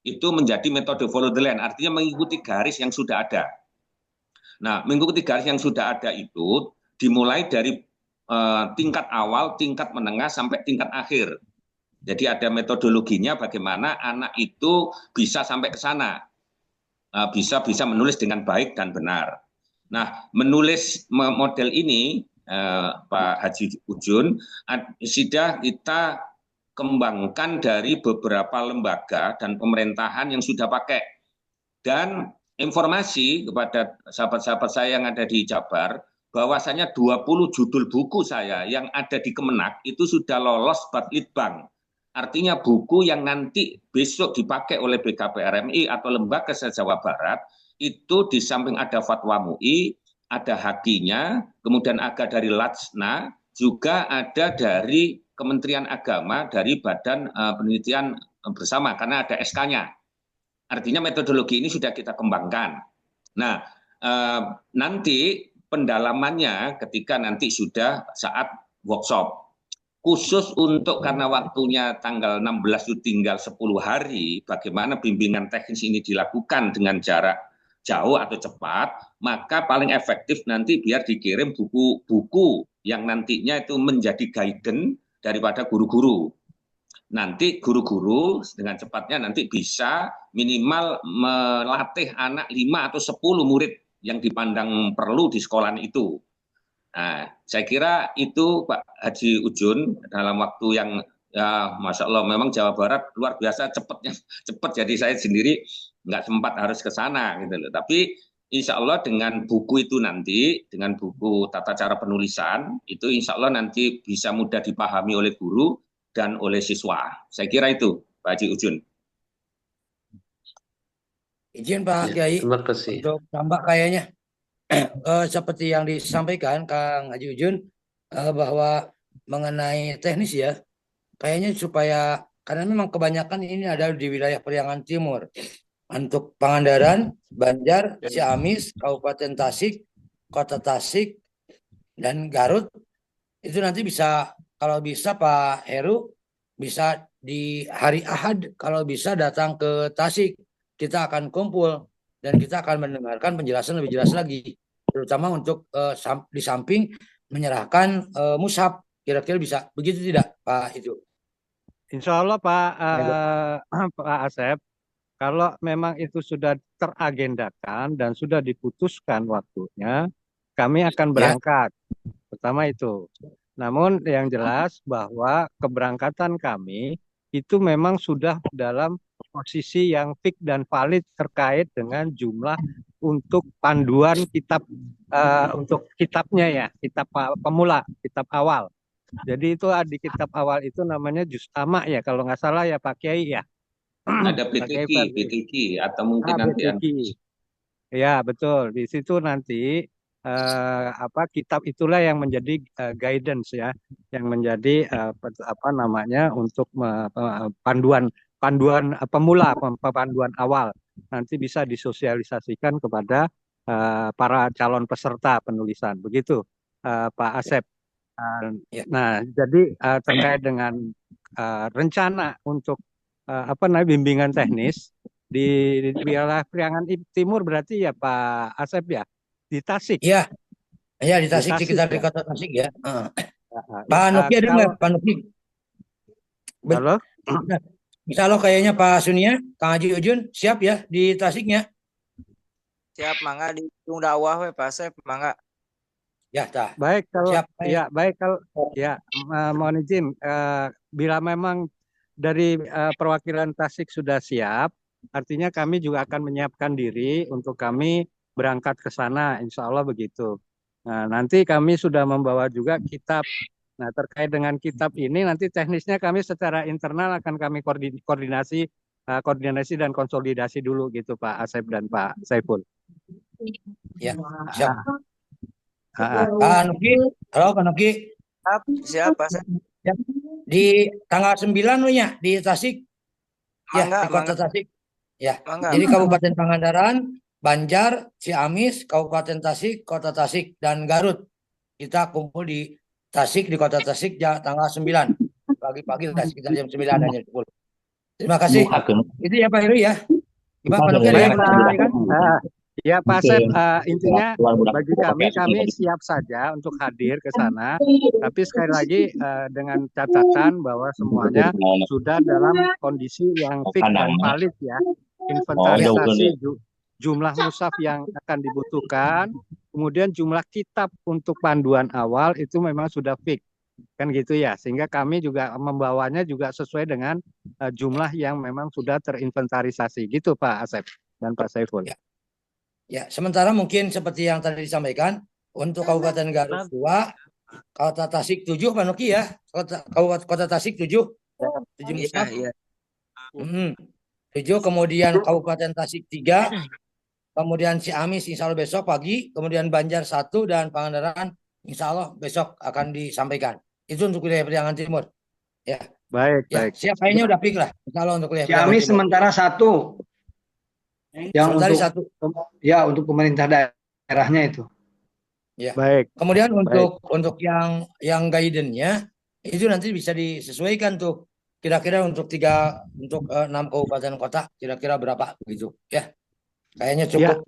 itu menjadi metode follow the line, artinya mengikuti garis yang sudah ada. Nah, mengikuti garis yang sudah ada itu dimulai dari tingkat awal, tingkat menengah, sampai tingkat akhir. Jadi ada metodologinya bagaimana anak itu bisa sampai ke sana, bisa menulis dengan baik dan benar. Nah, menulis model ini, Pak Haji Ujun, sudah kita kembangkan dari beberapa lembaga dan pemerintahan yang sudah pakai. Dan informasi kepada sahabat-sahabat saya yang ada di Jabar, bahwasanya 20 judul buku saya yang ada di Kemenak itu sudah lolos Badlitbang. Artinya buku yang nanti besok dipakai oleh BKPRMI atau Lembaga se-Jawa Barat, itu di samping ada fatwa MUI, ada hakinya, kemudian ada dari Lajna, juga ada dari Kementerian Agama, dari Badan Penelitian Bersama, karena ada SK-nya. Artinya metodologi ini sudah kita kembangkan. Nah, nanti pendalamannya ketika nanti sudah saat workshop. Khusus untuk karena waktunya tanggal 16 itu tinggal 10 hari, bagaimana bimbingan teknis ini dilakukan dengan jarak jauh atau cepat, maka paling efektif nanti biar dikirim buku-buku yang nantinya itu menjadi guidance daripada guru-guru. Nanti guru-guru dengan cepatnya nanti bisa minimal melatih anak 5 atau 10 murid yang dipandang perlu di sekolah itu. Nah, saya kira itu Pak Haji Ujun dalam waktu yang ya Masya Allah memang Jawa Barat luar biasa cepat, jadi saya sendiri nggak sempat harus ke sana gitu loh. Tapi Insya Allah dengan buku itu nanti, dengan buku tata cara penulisan itu Insya Allah nanti bisa mudah dipahami oleh guru dan oleh siswa. Saya kira itu Pak Haji Ujun. Izin Pak Kiai Terima kasih. untuk tambah kayaknya. Seperti yang disampaikan Kang Haji Ujun bahwa mengenai teknis ya, kayaknya supaya karena memang kebanyakan ini ada di wilayah Priangan Timur. Untuk Pangandaran, Banjar, Ciamis, Kabupaten Tasik, Kota Tasik, dan Garut itu nanti bisa kalau bisa Pak Heru bisa di hari Ahad kalau bisa datang ke Tasik, kita akan kumpul. Dan kita akan mendengarkan penjelasan lebih jelas lagi, terutama untuk di samping menyerahkan mushaf. Kira-kira bisa begitu tidak Pak itu? Insya Allah Pak Asep, kalau memang itu sudah teragendakan dan sudah diputuskan waktunya, kami akan berangkat. Pertama itu. Namun yang jelas bahwa keberangkatan kami itu memang sudah dalam posisi yang fix dan valid terkait dengan jumlah untuk panduan kitab untuk kitabnya ya, kitab pemula, kitab awal. Jadi itu di kitab awal itu namanya Juz Amma ya kalau nggak salah ya Pak Kiai ya. Ada PTQ atau mungkin nanti ya betul, di situ nanti kitab itulah yang menjadi guidance ya, yang menjadi untuk panduan pemula, panduan awal, nanti bisa disosialisasikan kepada para calon peserta penulisan, begitu Pak Asep. Nah, jadi terkait dengan rencana untuk bimbingan teknis di wilayah Priangan Timur berarti ya Pak Asep ya, di Tasik. Iya, di Tasik sekitar di Kota Tasik ya. Pak Nuki ada nggak Pak Nuki? Halo. Insya Allah kayaknya Pak Sunia, Kang Haji Ujun siap ya di Tasiknya? Siap, mangga dihitung dakwah we Pak Asep, mangga. Ya, tah. Baik kalau siap, ya baik kalau ya mohon izin bila memang dari perwakilan Tasik sudah siap, artinya kami juga akan menyiapkan diri untuk kami berangkat ke sana, insya Allah begitu. Nah, nanti kami sudah membawa juga kitab. Nah, terkait dengan kitab ini nanti teknisnya kami secara internal akan kami koordinasi dan konsolidasi dulu gitu Pak Asep dan Pak Saiful. Ya, siap. Pak Nuki, halo Pak Nuki. Siap Pak Asep. Ya. Di tanggal 9 loh ya di Tasik. Ya, di Kota Tasik. Ya. Jadi Kabupaten Pangandaran, Banjar, Ciamis, Kabupaten Tasik, Kota Tasik, dan Garut. Kita kumpul di Tasik, di Kota Tasik tanggal 9. Pagi-pagi sekitar jam 9 dan jam 10. Terima kasih. Itu ya Pak Heru ya. Gimana Pak Nuki ya? Ya Pak Asep, intinya Mudah-mudahan bagi kita pakai kami semua. siap saja untuk hadir ke sana. Tapi sekali lagi dengan catatan bahwa semuanya sudah dalam kondisi yang fix dan valid ya. Inventarisasi jumlah mushaf yang akan dibutuhkan, kemudian jumlah kitab untuk panduan awal itu memang sudah fix. Kan gitu ya, sehingga kami juga membawanya juga sesuai dengan jumlah yang memang sudah terinventarisasi. Gitu Pak Asep dan Pak Saiful. Ya, sementara mungkin seperti yang tadi disampaikan, untuk Kabupaten Garut 2, Kota Tasik 7, Pak Nuki ya, Kota Tasik 7, 7 mushaf. Iya. 7, kemudian Kabupaten Tasik 3, kemudian Ciamis insya Allah besok pagi, kemudian Banjar 1, dan Pangandaran insya Allah besok akan disampaikan. Itu untuk wilayah Priangan Timur. Ya. Baik, ya, baik. Siap, kayaknya udah pik lah. Insya Allah untuk wilayah Priangan Ciamis Timur. sementara 1. Yang Sementara untuk ya untuk pemerintah daerahnya itu. Ya. Baik. Kemudian untuk yang guidance-nya itu nanti bisa disesuaikan tuh. Kira-kira untuk 6 kabupaten kota kira-kira berapa gitu ya. Kayaknya cukup. Ya,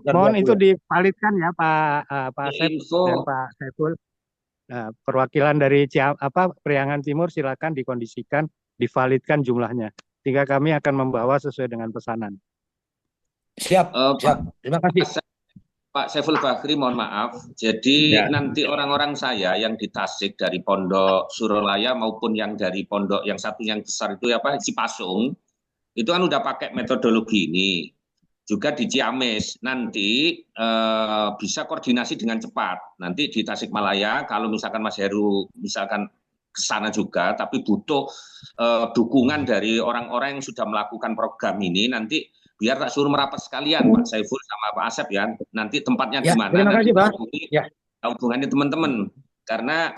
mohon itu divalidkan ya Pak Asep dan Pak Saiful. Nah, perwakilan dari Priangan Timur silakan dikondisikan, divalidkan jumlahnya. Sehingga kami akan membawa sesuai dengan pesanan. Siap. Terima kasih. Pak Saiful Bakri, mohon maaf. Jadi nanti orang-orang saya yang di Tasik dari Pondok Suralaya maupun yang dari pondok yang satu yang besar itu Cipasung, itu kan udah pakai metodologi ini. Juga di Ciamis nanti bisa koordinasi dengan cepat. Nanti di Tasikmalaya kalau misalkan Mas Heru misalkan ke sana juga, tapi butuh dukungan dari orang-orang yang sudah melakukan program ini, nanti biar tak suruh merapat sekalian Pak Saiful sama Pak Asep ya. Nanti tempatnya di mana? Terima kasih, Pak. Hubungannya teman-teman. Karena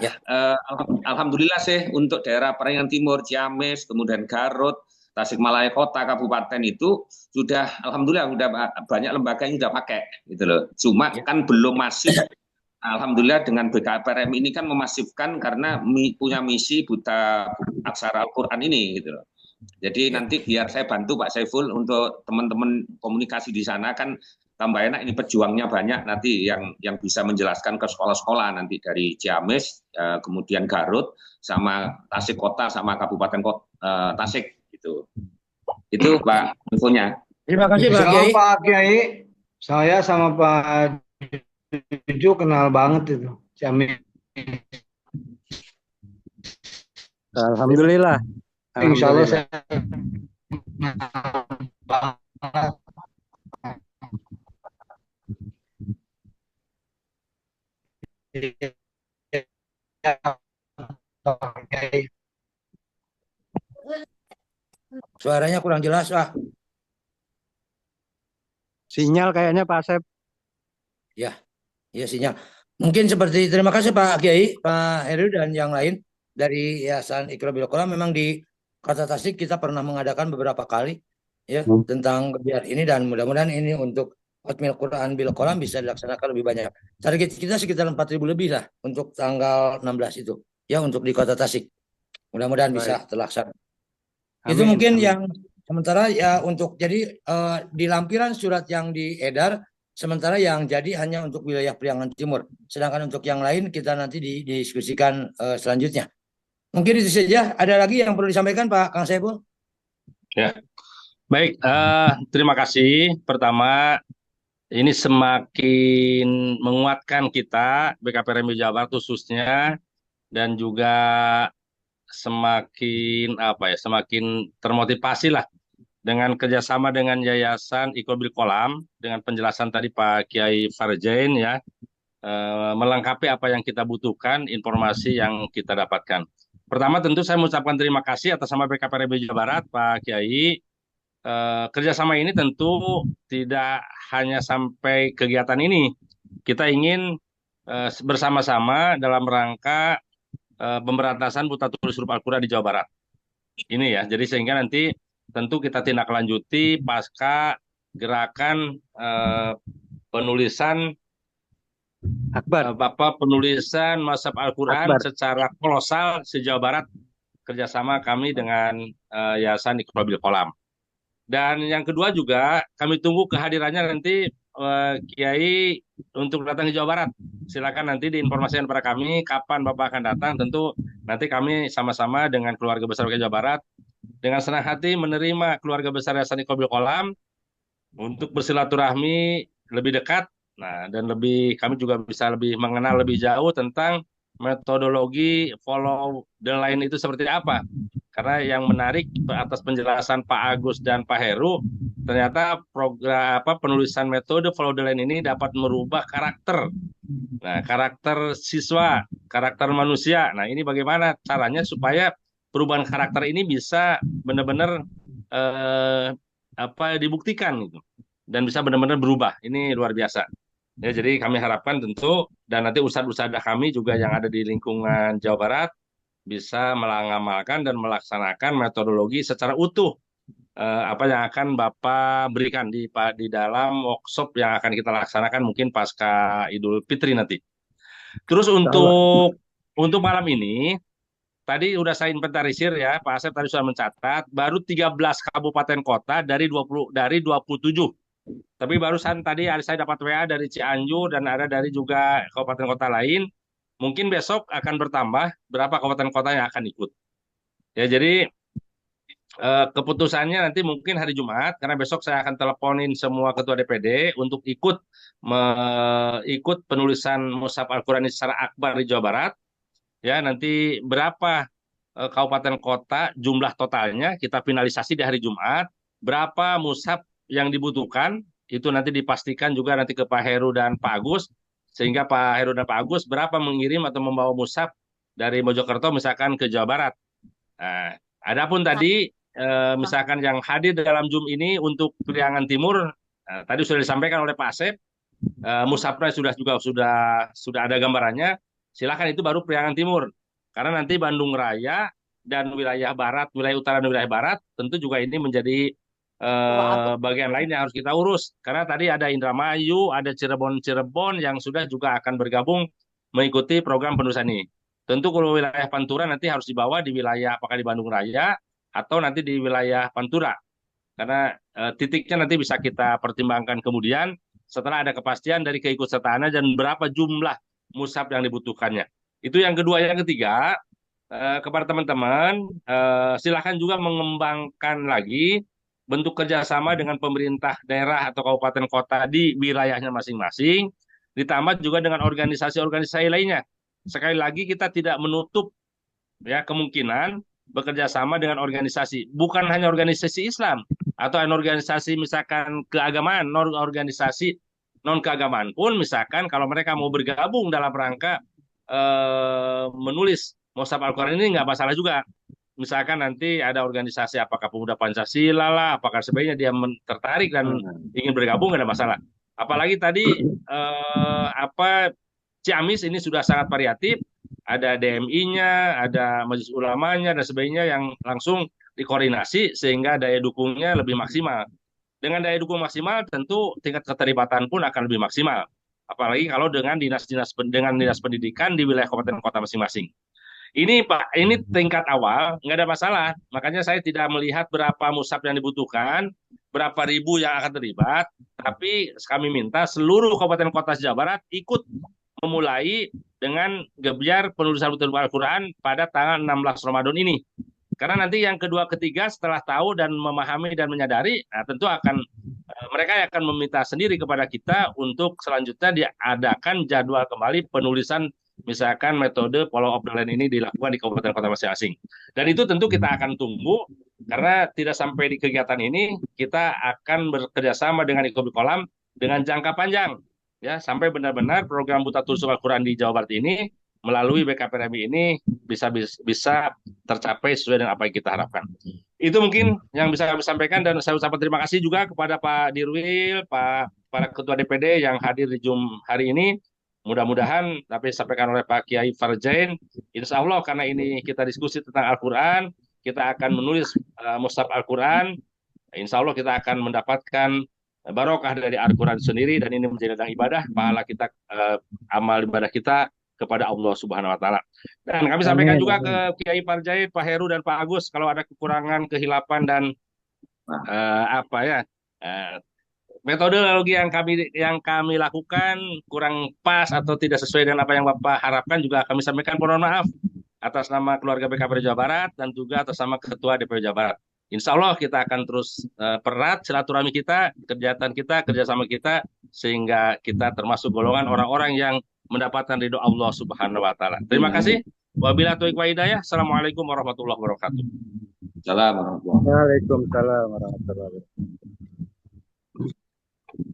alhamdulillah sih untuk daerah Priangan Timur, Ciamis, kemudian Garut, Tasikmalaya Kota, Kabupaten itu sudah alhamdulillah sudah banyak lembaga yang sudah pakai gitu loh. Cuma kan belum masif. Alhamdulillah dengan BKPRM ini kan memasifkan karena punya misi buta aksara Al-Qur'an ini gitu loh. Jadi nanti biar saya bantu Pak Saiful untuk teman-teman komunikasi di sana, kan tambah enak ini pejuangnya banyak nanti yang bisa menjelaskan ke sekolah-sekolah nanti dari Ciamis, kemudian Garut, sama Tasik Kota, sama Kabupaten Tasik gitu. Itu Pak infonya. Terima kasih Pak Kiai. Pak Kiai, saya sama Pak Juju kenal banget itu Ciamis. Alhamdulillah. Insya Allah saya Suaranya kurang jelas, Pak. Sinyal kayaknya Pak Asep. Ya sinyal. Mungkin seperti terima kasih Pak Kiai, Pak Heru dan yang lain dari Yayasan Iqra Bil Qalam. Memang di Kota Tasik kita pernah mengadakan beberapa kali ya tentang kegiatan ini, dan mudah-mudahan ini untuk Khatmil Quran Bil Qalam bisa dilaksanakan lebih banyak. Target kita sekitar 4.000 lebih lah untuk tanggal 16 itu ya untuk di Kota Tasik. Mudah-mudahan bisa terlaksana. Itu mungkin yang sementara ya untuk jadi di lampiran surat yang diedar sementara yang jadi hanya untuk wilayah Priangan Timur. Sedangkan untuk yang lain kita nanti didiskusikan selanjutnya. Mungkin itu saja. Ada lagi yang perlu disampaikan Pak Kang Saiful? Ya, baik. Terima kasih. Pertama, ini semakin menguatkan kita BKPRM Jawa Barat khususnya, dan juga semakin semakin termotivasi lah dengan kerjasama dengan Yayasan Iqra Bil Qalam dengan penjelasan tadi Pak Kiai Farjain ya, melengkapi apa yang kita butuhkan, informasi yang kita dapatkan. Pertama tentu saya mengucapkan terima kasih atas nama BKPRM Jawa Barat Pak Kiai. Kerjasama ini tentu tidak hanya sampai kegiatan ini. Kita ingin bersama-sama dalam rangka pemberantasan buta tulis huruf Al-Quran di Jawa Barat. Ini ya, jadi sehingga nanti tentu kita tindak lanjuti pasca gerakan penulisan penulisan Mushaf Al-Quran secara kolosal se-Jawa Barat, kerjasama kami dengan Yayasan Iqra Bil Qalam. Dan yang kedua juga kami tunggu kehadirannya nanti Kiai untuk datang ke Jawa Barat. Silakan nanti diinformasikan kepada kami kapan Bapak akan datang. Tentu nanti kami sama-sama dengan keluarga besar Jawa Barat dengan senang hati menerima keluarga besar Yayasan Iqobil Qolam untuk bersilaturahmi lebih dekat. Nah, dan kami juga bisa lebih mengenal lebih jauh tentang metodologi follow the line itu seperti apa. Karena yang menarik atas penjelasan Pak Agus dan Pak Heru, ternyata program penulisan metode follow the line ini dapat merubah karakter. Nah, karakter siswa, karakter manusia. Nah, ini bagaimana caranya supaya perubahan karakter ini bisa benar-benar dibuktikan gitu dan bisa benar-benar berubah. Ini luar biasa. Ya, jadi kami harapkan tentu dan nanti ustadz-ustadzah kami juga yang ada di lingkungan Jawa Barat bisa mengamalkan dan melaksanakan metodologi secara utuh apa yang akan Bapak berikan di dalam workshop yang akan kita laksanakan mungkin pasca Idul Fitri nanti. Terus untuk malam ini tadi udah saya inventarisir ya, Pak Asep tadi sudah mencatat baru 13 kabupaten kota dari 27. Tapi barusan tadi saya dapat WA dari Cianjur dan ada dari juga kabupaten kota lain. Mungkin besok akan bertambah berapa kabupaten kota yang akan ikut. Ya, jadi keputusannya nanti mungkin hari Jumat karena besok saya akan teleponin semua ketua DPD untuk ikut penulisan mushaf Al-Qur'an secara akbar di Jawa Barat. Ya, nanti berapa kabupaten kota jumlah totalnya kita finalisasi di hari Jumat. Berapa mushaf yang dibutuhkan itu nanti dipastikan juga nanti ke Pak Heru dan Pak Agus sehingga Pak Heru dan Pak Agus berapa mengirim atau membawa mushaf dari Mojokerto misalkan ke Jawa Barat. Nah, adapun tadi misalkan yang hadir dalam Zoom ini untuk Priangan Timur tadi sudah disampaikan oleh Pak Asep mushafnya sudah ada gambarannya. Silakan itu baru Priangan Timur karena nanti Bandung Raya dan wilayah barat, wilayah utara dan wilayah barat tentu juga ini menjadi bagian lain yang harus kita urus karena tadi ada Indramayu, ada Cirebon yang sudah juga akan bergabung mengikuti program penulisan ini. Tentu kalau wilayah Pantura nanti harus dibawa di wilayah apakah di Bandung Raya atau nanti di wilayah Pantura karena titiknya nanti bisa kita pertimbangkan kemudian setelah ada kepastian dari keikutsertaannya dan berapa jumlah mushaf yang dibutuhkannya. Itu yang kedua. Yang ketiga kepada teman-teman silakan juga mengembangkan lagi bentuk kerjasama dengan pemerintah daerah atau kabupaten kota di wilayahnya masing-masing, ditambah juga dengan organisasi-organisasi lainnya. Sekali lagi kita tidak menutup ya kemungkinan bekerja sama dengan organisasi, bukan hanya organisasi Islam atau organisasi misalkan keagamaan, organisasi non keagamaan pun misalkan kalau mereka mau bergabung dalam rangka menulis mushaf Al-Qur'an ini nggak masalah juga. Misalkan nanti ada organisasi apakah pemuda Pancasila lah, apakah sebaiknya dia tertarik dan ingin bergabung nggak ada masalah. Apalagi tadi Ciamis ini sudah sangat variatif, ada DMI-nya, ada Majelis Ulamanya dan sebagainya yang langsung dikoordinasi sehingga daya dukungnya lebih maksimal. Dengan daya dukung maksimal tentu tingkat keterlibatan pun akan lebih maksimal. Apalagi kalau dengan dinas pendidikan di wilayah kabupaten kota masing-masing. Ini Pak, ini tingkat awal, nggak ada masalah. Makanya saya tidak melihat berapa mushaf yang dibutuhkan, berapa ribu yang akan terlibat, tapi kami minta seluruh kabupaten kota Jawa Barat ikut memulai dengan gebyar penulisan Al-Qur'an pada tanggal 16 Ramadan ini. Karena nanti yang kedua ketiga setelah tahu dan memahami dan menyadari, nah tentu mereka akan meminta sendiri kepada kita untuk selanjutnya diadakan jadwal kembali penulisan misalkan metode follow up the line ini dilakukan di kabupaten kota masing-masing. Dan itu tentu kita akan tunggu karena tidak sampai di kegiatan ini kita akan bekerjasama dengan Iqobil Qolam dengan jangka panjang ya sampai benar-benar program Buta Tulis Al-Qur'an di Jawa Barat ini melalui BKPRMI ini bisa tercapai sesuai dengan apa yang kita harapkan. Itu mungkin yang bisa kami sampaikan dan saya ucapkan terima kasih juga kepada Pak Dirwil, para ketua DPD yang hadir di Zoom hari ini. Mudah-mudahan tapi disampaikan oleh Pak Kiai Farjain, insya Allah karena ini kita diskusi tentang Al-Quran, kita akan menulis mushaf Al-Quran, insya Allah kita akan mendapatkan barokah dari Al-Quran sendiri dan ini menjadi ladang ibadah, pahala kita, amal ibadah kita kepada Allah Subhanahu Wa Taala. Dan kami sampaikan juga ke Kiai Farjain, Pak Heru dan Pak Agus kalau ada kekurangan, kehilapan dan metodologi yang kami lakukan kurang pas atau tidak sesuai dengan apa yang Bapak harapkan juga kami sampaikan mohon maaf atas nama keluarga BKPD Jawa Barat dan juga atas nama Ketua DPW Jawa Barat. Insya Allah kita akan terus perat silaturahmi kita, kegiatan kita, kerjasama kita, sehingga kita termasuk golongan orang-orang yang mendapatkan ridho Allah Subhanahu Wa Taala. Terima kasih. Wabillahi taufiq wa hidayah. Assalamualaikum warahmatullahi wabarakatuh. Waalaikumsalam warahmatullahi wabarakatuh.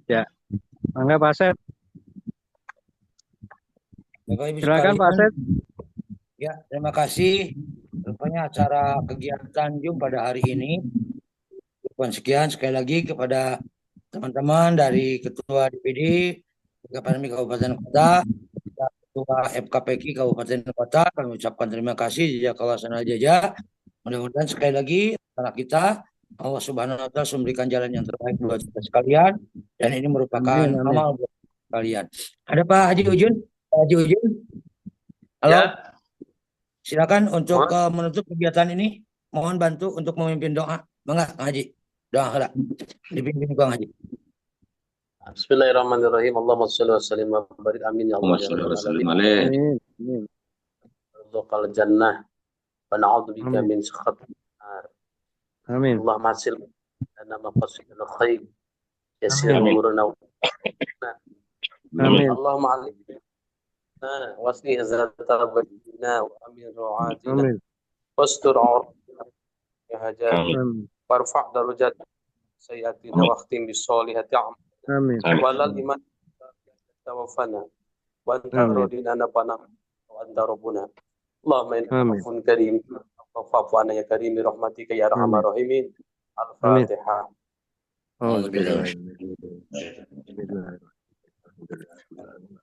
Ya, mangga Pak Asep. Bapak Ibu Silakan Pak sekalian. Asep. Ya, terima kasih. Rupanya acara kegiatan Zoom pada hari ini. Sekian sekali lagi kepada teman-teman dari Ketua DPD KPRMI Kabupaten Kota, Ketua FKPK Kabupaten Kota, kami ucapkan terima kasih jazakallahu khairan jazaa. Mudah-mudahan sekali lagi anak kita Allah Subhanahu Wa Taala memberikan jalan yang terbaik buat kita sekalian, dan ini merupakan amal buat kalian. Ada Pak Haji Ujun? Pak Haji Ujun? Halo? Ya. Silakan untuk menutup kegiatan ini. Mohon bantu untuk memimpin doa. Mangga Kang Haji. Doa hala. Dipimpin Kang Haji. Bismillahirrahmanirrahim. Allahumma shalli wa sallim wa barik. Amin ya Allah. Amin. Rizqal jannah wa na'udzubika min sakhatin nar. Amin. Allahumma hasil lana maqasidana khair. Yassir umurana. Amin. Allahumma alim. واصلح ذات بيننا وامن روعاتنا Amin. واستر عوراتنا يا هجاج Amin. وارفع درجات سيئاتنا واختم بالصالحات اعمالنا Amin. ولا الايمان توفنا وانت Amin. راضينا نبنا وانت ربنا اللهم انك Amin. عفو كريم فاعف عنا يا كريم برحمتك يا ارحم Amin. الراحمين Amin. الفاتحه Oh,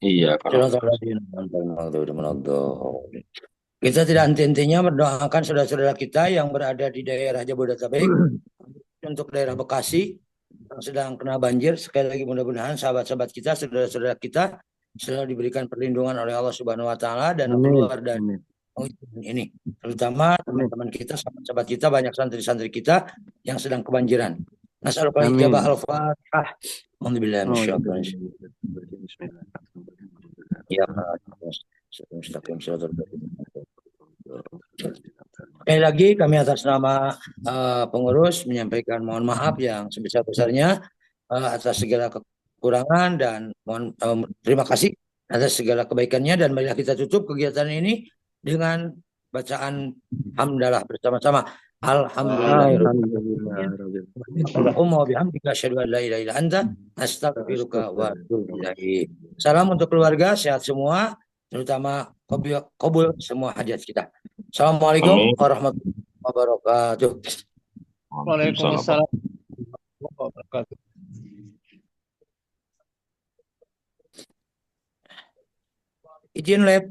Iya, Kita tidak henti-hentinya mendoakan saudara-saudara kita yang berada di daerah Jabodetabek, untuk daerah Bekasi yang sedang kena banjir. Sekali lagi mudah-mudahan sahabat-sahabat kita, saudara-saudara kita selalu diberikan perlindungan oleh Allah Subhanahu Wa Taala dan Amin. keluar dari ini. Terutama teman-teman kita, sahabat-sahabat kita, banyak santri-santri kita yang sedang kebanjiran. Nas'aluka Amin. ijabah al-Fatihah. Alhamdulillah. Ya, sekali lagi kami atas nama pengurus menyampaikan mohon maaf yang sebesar-besarnya atas segala kekurangan, dan mohon terima kasih atas segala kebaikannya. Dan marilah kita tutup kegiatan ini dengan bacaan hamdalah bersama-sama. Allahumma bihamdika asyhadu an la ilaha illa anta astaghfiruka wa atubu ilaik. Salam untuk keluarga, sehat semua, terutama qabul semua hajat kita. Assalamualaikum warahmatullahi wabarakatuh. Waalaikumsalam warahmatullahi wabarakatuh. Izin lab.